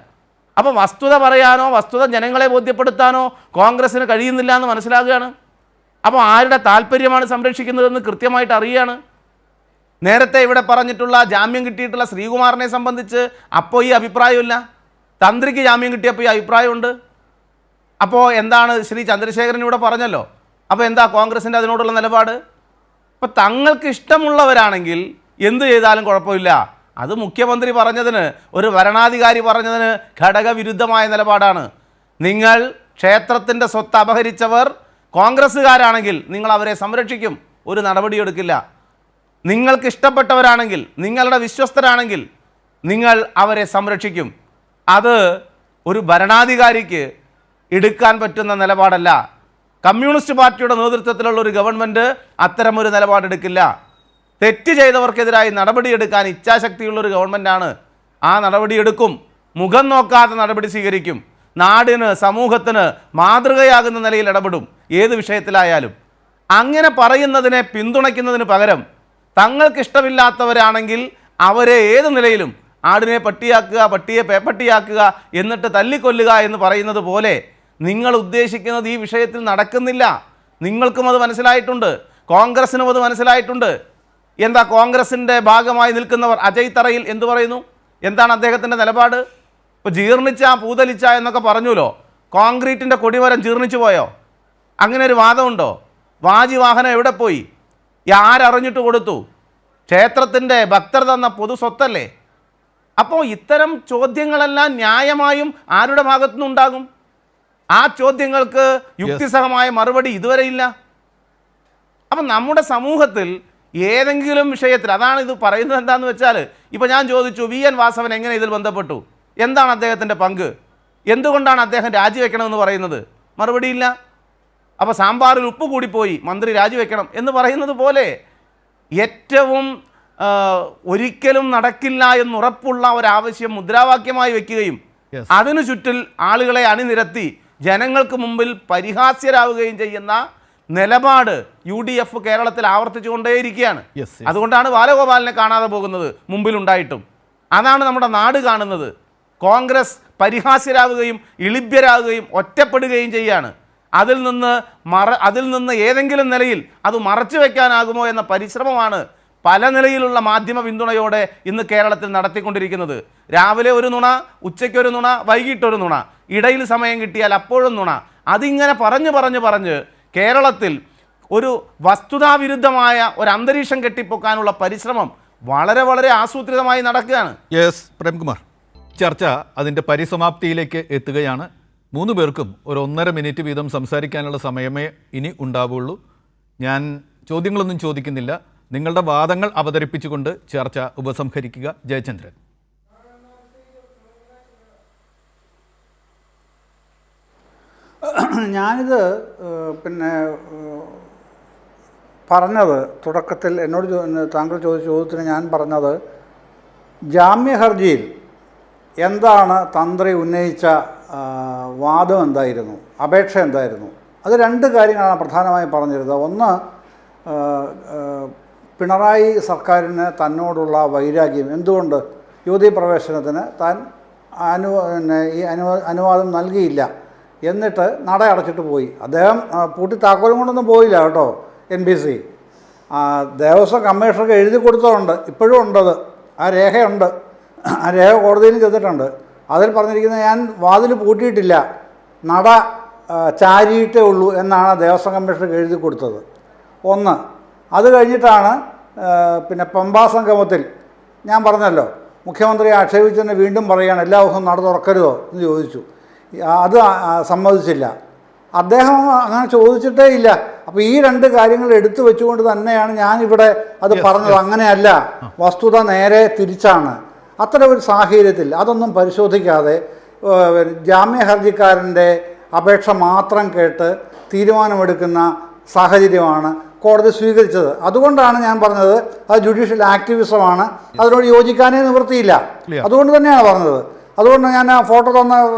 അപ്പോൾ വസ്തുത പറയാനോ വസ്തുത ജനങ്ങളെ ബോധ്യപ്പെടുത്താനോ കോൺഗ്രസ്സിന് കഴിയുന്നില്ല എന്ന് മനസ്സിലാകുകയാണ്. അപ്പോൾ ആരുടെ താല്പര്യമാണ് സംരക്ഷിക്കുന്നതെന്ന് കൃത്യമായിട്ട് അറിയുകയാണ്. നേരത്തെ ഇവിടെ പറഞ്ഞിട്ടുള്ള ജാമ്യം കിട്ടിയിട്ടുള്ള ശ്രീകുമാറിനെ സംബന്ധിച്ച് അപ്പോൾ ഈ അഭിപ്രായമില്ല. തന്ത്രിക്ക് ജാമ്യം കിട്ടിയപ്പോൾ ഈ അഭിപ്രായമുണ്ട്. അപ്പോൾ എന്താണ് ശ്രീ ചന്ദ്രശേഖരൻ ഇവിടെ പറഞ്ഞല്ലോ. അപ്പോൾ എന്താ കോൺഗ്രസിൻ്റെ അതിനോടുള്ള നിലപാട്? അപ്പോൾ തങ്ങൾക്ക് ഇഷ്ടമുള്ളവരാണെങ്കിൽ എന്ത് ചെയ്താലും കുഴപ്പമില്ല. അത് മുഖ്യമന്ത്രി പറഞ്ഞതിന്, ഒരു ഭരണാധികാരി പറഞ്ഞതിന് ഘടകവിരുദ്ധമായ നിലപാടാണ്. നിങ്ങൾ ക്ഷേത്രത്തിൻ്റെ സ്വത്ത് അപഹരിച്ചവർ കോൺഗ്രസ്സുകാരാണെങ്കിൽ നിങ്ങൾ അവരെ സംരക്ഷിക്കും, ഒരു നടപടിയെടുക്കില്ല. നിങ്ങൾക്ക് ഇഷ്ടപ്പെട്ടവരാണെങ്കിൽ, നിങ്ങളുടെ വിശ്വസ്തരാണെങ്കിൽ നിങ്ങൾ അവരെ സംരക്ഷിക്കും. അത് ഒരു ഭരണാധികാരിക്ക് എടുക്കാൻ പറ്റുന്ന നിലപാടല്ല. കമ്മ്യൂണിസ്റ്റ് പാർട്ടിയുടെ നേതൃത്വത്തിലുള്ള ഒരു ഗവൺമെൻറ് അത്തരമൊരു നിലപാടെടുക്കില്ല. തെറ്റ് ചെയ്തവർക്കെതിരായി നടപടിയെടുക്കാൻ ഇച്ഛാശക്തിയുള്ളൊരു ഗവൺമെൻറ്റാണ്. ആ നടപടിയെടുക്കും, മുഖം നോക്കാതെ നടപടി സ്വീകരിക്കും, നാടിന് സമൂഹത്തിന് മാതൃകയാകുന്ന നിലയിൽ ഇടപെടും, ഏത് വിഷയത്തിലായാലും. അങ്ങനെ പറയുന്നതിനെ പിന്തുണയ്ക്കുന്നതിന് പകരം തങ്ങൾക്കിഷ്ടമില്ലാത്തവരാണെങ്കിൽ അവരെ ഏത് നിലയിലും ആടിനെ പട്ടിയാക്കുക, പട്ടിയെ പേപ്പട്ടിയാക്കുക, എന്നിട്ട് തല്ലിക്കൊല്ലുക എന്ന് പറയുന്നത് പോലെ നിങ്ങൾ ഉദ്ദേശിക്കുന്നത് ഈ വിഷയത്തിൽ നടക്കുന്നില്ല. നിങ്ങൾക്കും അത് മനസ്സിലായിട്ടുണ്ട്, കോൺഗ്രസിനും അത് മനസ്സിലായിട്ടുണ്ട്. എന്താ കോൺഗ്രസിൻ്റെ ഭാഗമായി നിൽക്കുന്നവർ? അജയ് തറയിൽ എന്തു പറയുന്നു? എന്താണ് അദ്ദേഹത്തിൻ്റെ നിലപാട്? ഇപ്പോൾ ജീർണിച്ച പൂതലിച്ച എന്നൊക്കെ പറഞ്ഞുല്ലോ. കോൺക്രീറ്റിൻ്റെ കൊടിമരം ജീർണിച്ചു പോയോ? അങ്ങനെ ഒരു വാദമുണ്ടോ? വാജി വാഹനം എവിടെ പോയി? ആരറിഞ്ഞിട്ട് കൊടുത്തു? ക്ഷേത്രത്തിൻ്റെ ഭക്തർ തന്ന പൊതു സ്വത്തല്ലേ? അപ്പോൾ ഇത്തരം ചോദ്യങ്ങളെല്ലാം ന്യായമായും ആരുടെ ഭാഗത്തുനിന്നുണ്ടാകും? ആ ചോദ്യങ്ങൾക്ക് യുക്തിസഹമായ മറുപടി ഇതുവരെ ഇല്ല. അപ്പം നമ്മുടെ സമൂഹത്തിൽ ഏതെങ്കിലും വിഷയത്തിൽ, അതാണ് ഇത് പറയുന്നത് എന്താണെന്ന് വെച്ചാൽ, ഇപ്പോൾ ഞാൻ ചോദിച്ചു VN വാസവൻ എങ്ങനെ ഇതിൽ ബന്ധപ്പെട്ടു, എന്താണ് അദ്ദേഹത്തിൻ്റെ പങ്ക്, എന്തുകൊണ്ടാണ് അദ്ദേഹം രാജിവെക്കണമെന്ന് പറയുന്നത്? മറുപടിയില്ല. അപ്പോൾ സാമ്പാറിൽ ഉപ്പ് കൂടിപ്പോയി, മന്ത്രി രാജിവെക്കണം എന്ന് പറയുന്നത് പോലെ ഏറ്റവും ഒരിക്കലും നടക്കില്ല എന്നുറപ്പുള്ള ഒരാവശ്യം മുദ്രാവാക്യമായി വയ്ക്കുകയും അതിനു ചുറ്റിൽ ആളുകളെ അണിനിരത്തി ജനങ്ങൾക്ക് മുമ്പിൽ പരിഹാസ്യരാവുകയും ചെയ്യുന്ന നിലപാട് UDF കേരളത്തിൽ ആവർത്തിച്ചുകൊണ്ടേയിരിക്കുകയാണ്. അതുകൊണ്ടാണ് ബാലഗോപാലിനെ കാണാതെ പോകുന്നത് മുമ്പിലുണ്ടായിട്ടും. അതാണ് നമ്മുടെ നാട് കാണുന്നത്. കോൺഗ്രസ് പരിഹാസ്യരാവുകയും ഇളിഭ്യരാകുകയും ഒറ്റപ്പെടുകയും ചെയ്യുകയാണ്. അതിൽ നിന്ന് ഏതെങ്കിലും നിലയിൽ അത് മറച്ചു വയ്ക്കാനാകുമോ എന്ന പരിശ്രമമാണ് പല നിലയിലുള്ള മാധ്യമ പിന്തുണയോടെ ഇന്ന് കേരളത്തിൽ നടത്തിക്കൊണ്ടിരിക്കുന്നത്. രാവിലെ ഒരു നുണ, ഉച്ചയ്ക്കൊരു നുണ, വൈകിട്ടൊരു നുണ, ഇടയിൽ സമയം കിട്ടിയാൽ അപ്പോഴും നുണ. അതിങ്ങനെ പറഞ്ഞ് കേരളത്തിൽ ഒരു വസ്തുതാവിരുദ്ധമായ ഒരു അന്തരീക്ഷം കെട്ടിപ്പൊക്കാനുള്ള പരിശ്രമം വളരെ ആസൂത്രിതമായി നടക്കുകയാണ്. പ്രേംകുമാർ, ചർച്ച അതിൻ്റെ പരിസമാപ്തിയിലേക്ക് എത്തുകയാണ്. 3 പേർക്കും ഒരു 1.5 മിനിറ്റ് വീതം സംസാരിക്കാനുള്ള സമയമേ ഇനി ഉണ്ടാവുള്ളൂ. ഞാൻ ചോദ്യങ്ങളൊന്നും ചോദിക്കുന്നില്ല. നിങ്ങളുടെ വാദങ്ങൾ അവതരിപ്പിച്ചുകൊണ്ട് ചർച്ച ഉപസംഹരിക്കുക. ജയചന്ദ്രൻ. ഞാനിത് പറഞ്ഞത് തുടക്കത്തിൽ എന്നോട് താങ്കൾ ചോദിച്ച ചോദ്യത്തിന് ഞാൻ പറഞ്ഞത്, ജാമ്യ ഹർജിയിൽ എന്താണ് തന്ത്രി ഉന്നയിച്ച വാദം എന്തായിരുന്നു, അപേക്ഷ എന്തായിരുന്നു? അത് 2 കാര്യങ്ങളാണ് പ്രധാനമായും പറഞ്ഞിരുന്നത്. ഒന്ന്, പിണറായി സർക്കാരിന് തന്നോടുള്ള വൈരാഗ്യം, എന്തുകൊണ്ട് യുവതീ പ്രവേശനത്തിന് താൻ അനുവാദം നൽകിയില്ല, എന്നിട്ട് നട അടച്ചിട്ട് പോയി. അദ്ദേഹം പൂട്ടി താക്കോലും കൊണ്ടൊന്നും പോയില്ല കേട്ടോ NBC. ദേവസ്വം കമ്മീഷണർക്ക് എഴുതി കൊടുത്തതുണ്ട്, ഇപ്പോഴും ഉണ്ടത്, ആ രേഖയുണ്ട്, ആ രേഖ കോടതിയിൽ ചെന്നിട്ടുണ്ട്. അതിൽ പറഞ്ഞിരിക്കുന്നത് ഞാൻ വാതിൽ പൂട്ടിയിട്ടില്ല, നട ചാരിയിട്ടേ ഉള്ളൂ എന്നാണ് ദേവസ്വം കമ്മീഷണർക്ക് എഴുതി കൊടുത്തത്. ഒന്ന്. അത് കഴിഞ്ഞിട്ടാണ് പിന്നെ പമ്പാ സംഗമത്തിൽ ഞാൻ പറഞ്ഞല്ലോ, മുഖ്യമന്ത്രിയെ ആക്ഷേപിച്ചെന്നെ വീണ്ടും പറയുകയാണ് എല്ലാ ദിവസവും നട തുറക്കരുതോ എന്ന് ചോദിച്ചു. അത് സമ്മതിച്ചില്ല, അദ്ദേഹം അങ്ങനെ ചോദിച്ചിട്ടേ ഇല്ല. അപ്പോൾ ഈ രണ്ട് കാര്യങ്ങൾ എടുത്തു വെച്ചുകൊണ്ട് തന്നെയാണ് ഞാനിവിടെ അത് പറഞ്ഞത്. അങ്ങനെയല്ല, വസ്തുത നേരെ തിരിച്ചാണ്. അത്തരം ഒരു സാഹചര്യത്തിൽ അതൊന്നും പരിശോധിക്കാതെ ജാമ്യ ഹർജിക്കാരൻ്റെ അപേക്ഷ മാത്രം കേട്ട് തീരുമാനമെടുക്കുന്ന സാഹചര്യമാണ് കോടതി സ്വീകരിച്ചത്. അതുകൊണ്ടാണ് ഞാൻ പറഞ്ഞത് അത് ജുഡീഷ്യൽ ആക്ടിവിസമാണ്, അതിനോട് യോജിക്കാനേ നിവൃത്തിയില്ല. അതുകൊണ്ട് തന്നെയാണ് പറഞ്ഞത്. അതുകൊണ്ട് ഞാൻ ആ ഫോട്ടോ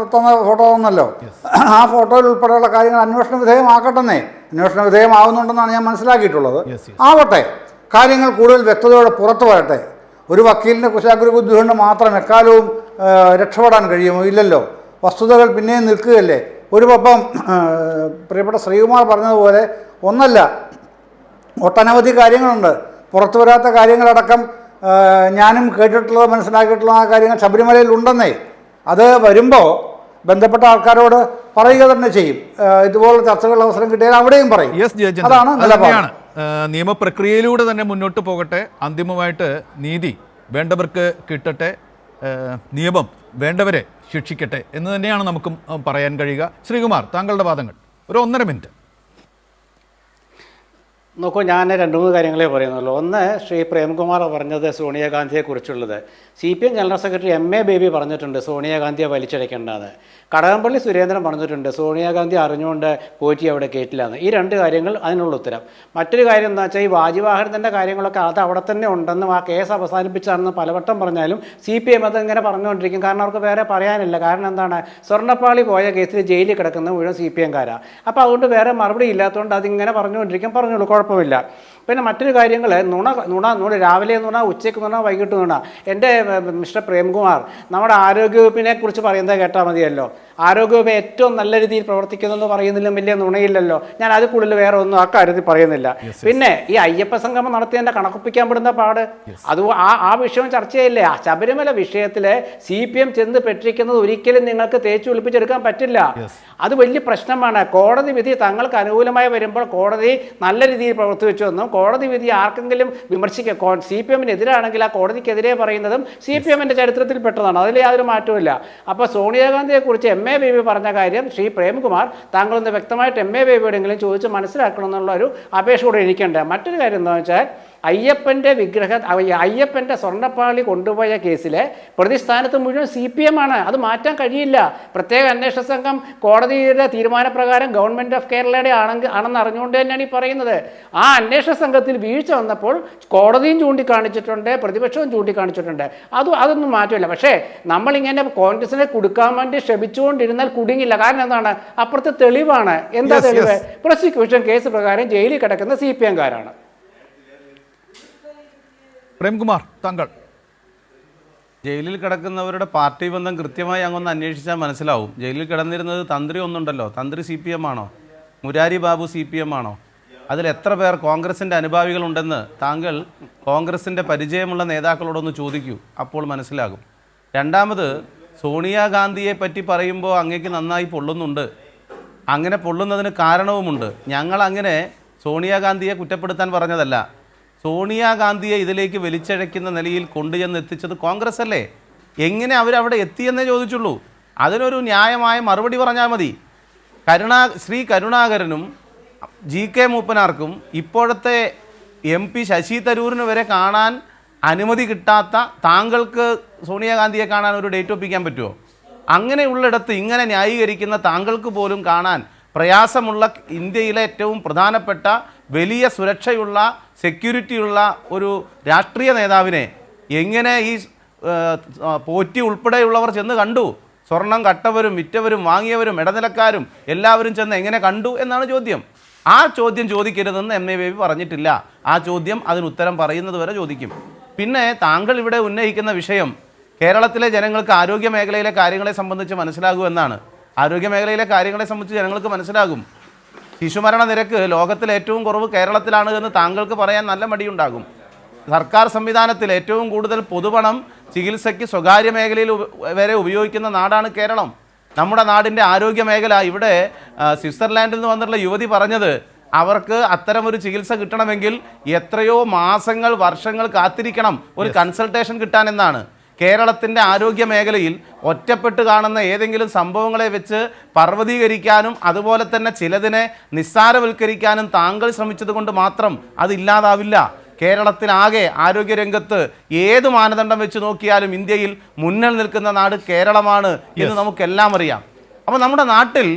ഫോട്ടോ തന്നല്ലോ, ആ ഫോട്ടോയിൽ ഉൾപ്പെടെയുള്ള കാര്യങ്ങൾ അന്വേഷണ വിധേയമാക്കട്ടെന്നേ. അന്വേഷണ വിധേയമാവുന്നുണ്ടെന്നാണ് ഞാൻ മനസ്സിലാക്കിയിട്ടുള്ളത്. ആവട്ടെ, കാര്യങ്ങൾ കൂടുതൽ വ്യക്തതയോടെ പുറത്തു വരട്ടെ. ഒരു വക്കീലിൻ്റെ കുശാഗ്ര ബുദ്ധി കൊണ്ട് മാത്രം എക്കാലവും രക്ഷപ്പെടാൻ കഴിയുമോ? ഇല്ലല്ലോ. വസ്തുതകൾ പിന്നെയും നിൽക്കുകയല്ലേ. ഒരു പപ്പം പ്രിയപ്പെട്ട ശ്രീകുമാർ പറഞ്ഞതുപോലെ ഒന്നല്ല, ഒട്ടനവധി കാര്യങ്ങളുണ്ട്. പുറത്തു വരാത്ത കാര്യങ്ങളടക്കം ഞാനും കേട്ടിട്ടുള്ളത് മനസ്സിലാക്കിയിട്ടുള്ള ആ കാര്യങ്ങൾ ശബരിമലയിൽ ഉണ്ടെന്നേ. അത് വരുമ്പോൾ ബന്ധപ്പെട്ട ആൾക്കാരോട് പറയുക തന്നെ ചെയ്യും. ഇതുപോലെ ചർച്ചകൾ അവസരം കിട്ടിയാൽ അവിടെയും പറയും. അതാണ് നിലപാട്. നിയമപ്രക്രിയയിലൂടെ തന്നെ മുന്നോട്ട് പോകട്ടെ. അന്തിമമായിട്ട് നീതി വേണ്ടവർക്ക് കിട്ടട്ടെ, നിയമം വേണ്ടവരെ ശിക്ഷിക്കട്ടെ എന്ന് തന്നെയാണ് നമുക്കും പറയാൻ കഴിയുക. ശ്രീകുമാർ, താങ്കളുടെ വാദങ്ങൾ ഒരു 1.5 മിനിറ്റ്. നോക്കൂ, ഞാൻ 2-3 കാര്യങ്ങളെ പറയുന്നുള്ളൂ. ഒന്ന്, ശ്രീ പ്രേംകുമാർ പറഞ്ഞത് സോണിയാഗാന്ധിയെക്കുറിച്ചുള്ളത്. CPM general secretary MA baby പറഞ്ഞിട്ടുണ്ട് സോണിയാഗാന്ധിയെ വലിച്ചടയ്ക്കേണ്ടത്. കടകംപള്ളി സുരേന്ദ്രൻ പറഞ്ഞിട്ടുണ്ട് സോണിയാഗാന്ധി അറിഞ്ഞുകൊണ്ട് പോറ്റി അവിടെ കയറ്റില്ലാന്ന്. ഈ 2 കാര്യങ്ങൾ അതിനുള്ള ഉത്തരം. മറ്റൊരു കാര്യം എന്താ വെച്ചാൽ ഈ വാജിവാഹനത്തിൻ്റെ കാര്യങ്ങളൊക്കെ അത് അവിടെ തന്നെ ഉണ്ടെന്നും ആ കേസ് അവസാനിപ്പിച്ചാണെന്ന് പലവട്ടം പറഞ്ഞാലും CPM അതിങ്ങനെ പറഞ്ഞുകൊണ്ടിരിക്കും. കാരണം അവർക്ക് വേറെ പറയാനില്ല. കാരണം എന്താണ്, സ്വർണ്ണപ്പാളി പോയ കേസിൽ ജയിലിൽ കിടക്കുന്ന മുഴുവൻ CPM-കാരാണ്. അപ്പോൾ അതുകൊണ്ട് വേറെ മറുപടി ഇല്ലാത്തതുകൊണ്ട് അതിങ്ങനെ പറഞ്ഞുകൊണ്ടിരിക്കും. പറഞ്ഞോളൂ, കുഴപ്പമില്ല. പിന്നെ മറ്റൊരു കാര്യങ്ങൾ, നുണ രാവിലെ നുണ, ഉച്ചയ്ക്ക് നുണ, വൈകിട്ട് നുണ. എൻ്റെ മിസ്റ്റർ പ്രേംകുമാർ, നമ്മുടെ ആരോഗ്യവകുപ്പിനെ കുറിച്ച് പറയുന്നത് കേട്ടാൽ മതിയല്ലോ. ആരോഗ്യവകുപ്പ് ഏറ്റവും നല്ല രീതിയിൽ പ്രവർത്തിക്കുന്നതെന്ന് പറയുന്നതിലും വലിയ നുണയില്ലല്ലോ. ഞാൻ അത് കൂടുതൽ വേറെ ഒന്നും ആ കാര്യത്തിൽ പറയുന്നില്ല. പിന്നെ ഈ അയ്യപ്പ സംഗമം നടത്തിയതിൻ്റെ കണക്കൊപ്പിക്കാൻ പെടുന്ന പാട്, അത് ആ വിഷയം ചർച്ചയില്ലേ. ശബരിമല വിഷയത്തിൽ CPM ചെന്ന് പെട്ടിരിക്കുന്നത് ഒരിക്കലും നിങ്ങൾക്ക് തേച്ച് ഒളിപ്പിച്ചെടുക്കാൻ പറ്റില്ല. അത് വലിയ പ്രശ്നമാണ്. കോടതി വിധി തങ്ങൾക്ക് അനുകൂലമായി വരുമ്പോൾ കോടതി നല്ല രീതിയിൽ പ്രവർത്തിച്ചുവെന്നും കോടതി വിധി ആർക്കെങ്കിലും വിമർശിക്കുക, CPM-നെതിരാണെങ്കിൽ ആ കോടതിക്കെതിരെ പറയുന്നതും CPM-ൻ്റെ ചരിത്രത്തിൽ പെട്ടതാണ്. അതിൽ യാതൊരു മാറ്റവുമില്ല. അപ്പോൾ സോണിയാഗാന്ധിയെക്കുറിച്ച് MA ബേബി പറഞ്ഞ കാര്യം ശ്രീ പ്രേംകുമാർ താങ്കളൊന്ന് വ്യക്തമായിട്ട് MA ബേബിയോടെങ്കിലും ചോദിച്ച് മനസ്സിലാക്കണം എന്നുള്ള ഒരു അപേക്ഷ കൂടെ എനിക്കുണ്ട്. മറ്റൊരു കാര്യം എന്താണെന്ന് വെച്ചാൽ അയ്യപ്പൻ്റെ സ്വർണ്ണപ്പാളി കൊണ്ടുപോയ കേസിലെ പ്രതിസ്ഥാനത്ത് മുഴുവൻ CPM-ആണ്. അത് മാറ്റാൻ കഴിയില്ല. പ്രത്യേക അന്വേഷണ സംഘം കോടതിയുടെ തീരുമാനപ്രകാരം ഗവൺമെൻറ് ഓഫ് കേരളയുടെ ആണെന്ന് അറിഞ്ഞുകൊണ്ട് തന്നെയാണ് ഈ പറയുന്നത്. ആ അന്വേഷണ സംഘത്തിൽ വീഴ്ച വന്നപ്പോൾ കോടതിയും ചൂണ്ടിക്കാണിച്ചിട്ടുണ്ട്, പ്രതിപക്ഷവും ചൂണ്ടിക്കാണിച്ചിട്ടുണ്ട്. അതൊന്നും മാറ്റമില്ല. പക്ഷേ നമ്മളിങ്ങനെ കോൺഗ്രസിനെ കൊടുക്കാൻ വേണ്ടി ശ്രമിച്ചുകൊണ്ടിരുന്നാൽ കുടുങ്ങില്ല. കാരണം എന്താണ്, അപ്പുറത്തെ തെളിവാണ്. എന്താ തെളിവ്? പ്രോസിക്യൂഷൻ കേസ് പ്രകാരം ജയിലിൽ കിടക്കുന്ന CPM-കാരാണ്. പ്രേംകുമാർ, താങ്കൾ. ജയിലിൽ കിടക്കുന്നവരുടെ പാർട്ടി ബന്ധം കൃത്യമായി അങ്ങൊന്ന് അന്വേഷിച്ചാൽ മനസ്സിലാവും. ജയിലിൽ കിടന്നിരുന്നത് തന്ത്രി ഒന്നുണ്ടല്ലോ. തന്ത്രി CPM ആണോ? മുരാരി ബാബു CPM ആണോ? അതിൽ എത്ര പേർ കോൺഗ്രസിൻ്റെ അനുഭാവികളുണ്ടെന്ന് താങ്കൾ കോൺഗ്രസിൻ്റെ പരിചയമുള്ള നേതാക്കളോടൊന്ന് ചോദിക്കൂ, അപ്പോൾ മനസ്സിലാകും. രണ്ടാമത്, സോണിയാഗാന്ധിയെ പറ്റി പറയുമ്പോൾ അങ്ങേക്ക് നന്നായി പൊള്ളുന്നുണ്ട്. അങ്ങനെ പൊള്ളുന്നതിന് കാരണവുമുണ്ട്. ഞങ്ങളങ്ങനെ സോണിയാഗാന്ധിയെ കുറ്റപ്പെടുത്താൻ പറഞ്ഞതല്ല. സോണിയാഗാന്ധിയെ ഇതിലേക്ക് വലിച്ചഴയ്ക്കുന്ന നിലയിൽ കൊണ്ടുചെന്ന് എത്തിച്ചത് കോൺഗ്രസ് അല്ലേ? എങ്ങനെ അവരവിടെ എത്തിയെന്നേ ചോദിച്ചുള്ളൂ. അതിനൊരു ന്യായമായ മറുപടി പറഞ്ഞാൽ മതി. ശ്രീ കരുണാകരനും GK മൂപ്പനാർക്കും ഇപ്പോഴത്തെ MP ശശി തരൂരിന് വരെ കാണാൻ അനുമതി കിട്ടാത്ത താങ്കൾക്ക് സോണിയാഗാന്ധിയെ കാണാൻ ഒരു ഡേറ്റ് ഒപ്പിക്കാൻ പറ്റുമോ? അങ്ങനെയുള്ളിടത്ത് ഇങ്ങനെ ന്യായീകരിക്കുന്ന താങ്കൾക്ക് പോലും കാണാൻ പ്രയാസമുള്ള ഇന്ത്യയിലെ ഏറ്റവും പ്രധാനപ്പെട്ട വലിയ സുരക്ഷയുള്ള സെക്യൂരിറ്റിയുള്ള ഒരു രാഷ്ട്രീയ നേതാവിനെ എങ്ങനെ ഈ പോറ്റി ഉൾപ്പെടെയുള്ളവർ ചെന്ന് കണ്ടു? സ്വർണം കട്ടവരും വിറ്റവരും വാങ്ങിയവരും ഇടനിലക്കാരും എല്ലാവരും ചെന്ന് എങ്ങനെ കണ്ടു എന്നാണ് ചോദ്യം. ആ ചോദ്യം ചോദിക്കരുതെന്ന് MA ബേബി പറഞ്ഞിട്ടില്ല. ആ ചോദ്യം അതിന് ഉത്തരം പറയുന്നത് വരെ ചോദിക്കും. പിന്നെ താങ്കൾ ഇവിടെ ഉന്നയിക്കുന്ന വിഷയം കേരളത്തിലെ ജനങ്ങൾക്ക് ആരോഗ്യ മേഖലയിലെ കാര്യങ്ങളെ സംബന്ധിച്ച് മനസ്സിലാകുമെന്നാണ്. ആരോഗ്യ മേഖലയിലെ കാര്യങ്ങളെ സംബന്ധിച്ച് ജനങ്ങൾക്ക് മനസ്സിലാകും. ശിശുമരണ നിരക്ക് ലോകത്തിൽ ഏറ്റവും കുറവ് കേരളത്തിലാണ് എന്ന് താങ്കൾക്ക് പറയാൻ നല്ല മടിയുണ്ടാകും. സർക്കാർ സംവിധാനത്തിൽ ഏറ്റവും കൂടുതൽ പൊതുപണം ചികിത്സയ്ക്ക് സ്വകാര്യ മേഖലയിൽ വരെ ഉപയോഗിക്കുന്ന നാടാണ് കേരളം. നമ്മുടെ നാടിൻ്റെ ആരോഗ്യ മേഖല, ഇവിടെ സ്വിറ്റ്സർലാൻഡിൽ നിന്ന് വന്നിട്ടുള്ള യുവതി പറഞ്ഞത് അവർക്ക് അത്തരമൊരു ചികിത്സ കിട്ടണമെങ്കിൽ എത്രയോ മാസങ്ങൾ വർഷങ്ങൾ കാത്തിരിക്കണം ഒരു കൺസൾട്ടേഷൻ കിട്ടാനെന്നാണ്. കേരളത്തിൻ്റെ ആരോഗ്യ മേഖലയിൽ ഒറ്റപ്പെട്ട് കാണുന്ന ഏതെങ്കിലും സംഭവങ്ങളെ വെച്ച് പർവ്വതീകരിക്കാനും അതുപോലെ തന്നെ ചിലതിനെ നിസ്സാരവൽക്കരിക്കാനും താങ്കൾ ശ്രമിച്ചതുകൊണ്ട് മാത്രം അതില്ലാതാവില്ല. കേരളത്തിലാകെ ആരോഗ്യരംഗത്ത് ഏത് മാനദണ്ഡം വെച്ച് നോക്കിയാലും ഇന്ത്യയിൽ മുന്നിൽ നിൽക്കുന്ന നാട് കേരളമാണ് എന്ന് നമുക്കെല്ലാം അറിയാം. അപ്പോൾ നമ്മുടെ നാട്ടിൽ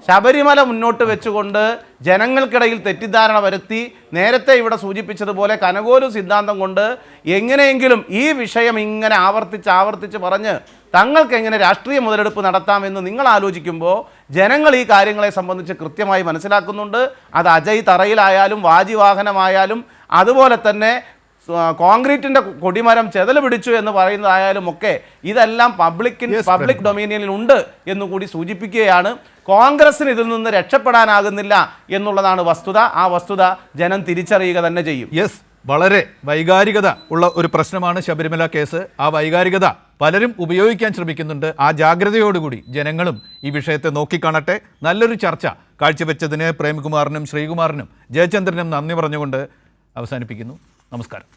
ശബരിമല മുന്നോട്ട് വെച്ചുകൊണ്ട് ജനങ്ങൾക്കിടയിൽ തെറ്റിദ്ധാരണ വരുത്തി, നേരത്തെ ഇവിടെ സൂചിപ്പിച്ചതുപോലെ കനകോലു സിദ്ധാന്തം കൊണ്ട് എങ്ങനെയെങ്കിലും ഈ വിഷയം ഇങ്ങനെ ആവർത്തിച്ച് പറഞ്ഞ് തങ്ങൾക്ക് എങ്ങനെ രാഷ്ട്രീയ മുതലെടുപ്പ് നടത്താമെന്ന് നിങ്ങൾ ആലോചിക്കുമ്പോൾ ജനങ്ങൾ ഈ കാര്യങ്ങളെ സംബന്ധിച്ച് കൃത്യമായി മനസ്സിലാക്കുന്നുണ്ട്. അത് അജയ് തറയിലായാലും വാജിവാഹനമായാലും അതുപോലെ തന്നെ കോൺക്രീറ്റിൻ്റെ കൊടിമരം ചെതല് പിടിച്ചു എന്ന് പറയുന്നതായാലും ഒക്കെ ഇതെല്ലാം പബ്ലിക് ഡൊമീനിയനിൽ ഉണ്ട് എന്നുകൂടി സൂചിപ്പിക്കുകയാണ്. കോൺഗ്രസിന് ഇതിൽ നിന്ന് രക്ഷപ്പെടാനാകുന്നില്ല എന്നുള്ളതാണ് വസ്തുത. ആ വസ്തുത ജനം തിരിച്ചറിയുക തന്നെ ചെയ്യും. യെസ്, വളരെ വൈകാരികത ഉള്ള ഒരു പ്രശ്നമാണ് ശബരിമല കേസ്. ആ വൈകാരികത പലരും ഉപയോഗിക്കാൻ ശ്രമിക്കുന്നുണ്ട്. ആ ജാഗ്രതയോടുകൂടി ജനങ്ങളും ഈ വിഷയത്തെ നോക്കിക്കാണട്ടെ. നല്ലൊരു ചർച്ച കാഴ്ചവെച്ചതിന് പ്രേംകുമാറിനും ശ്രീകുമാറിനും ജയചന്ദ്രനും നന്ദി പറഞ്ഞുകൊണ്ട് അവസാനിപ്പിക്കുന്നു. നമസ്കാരം.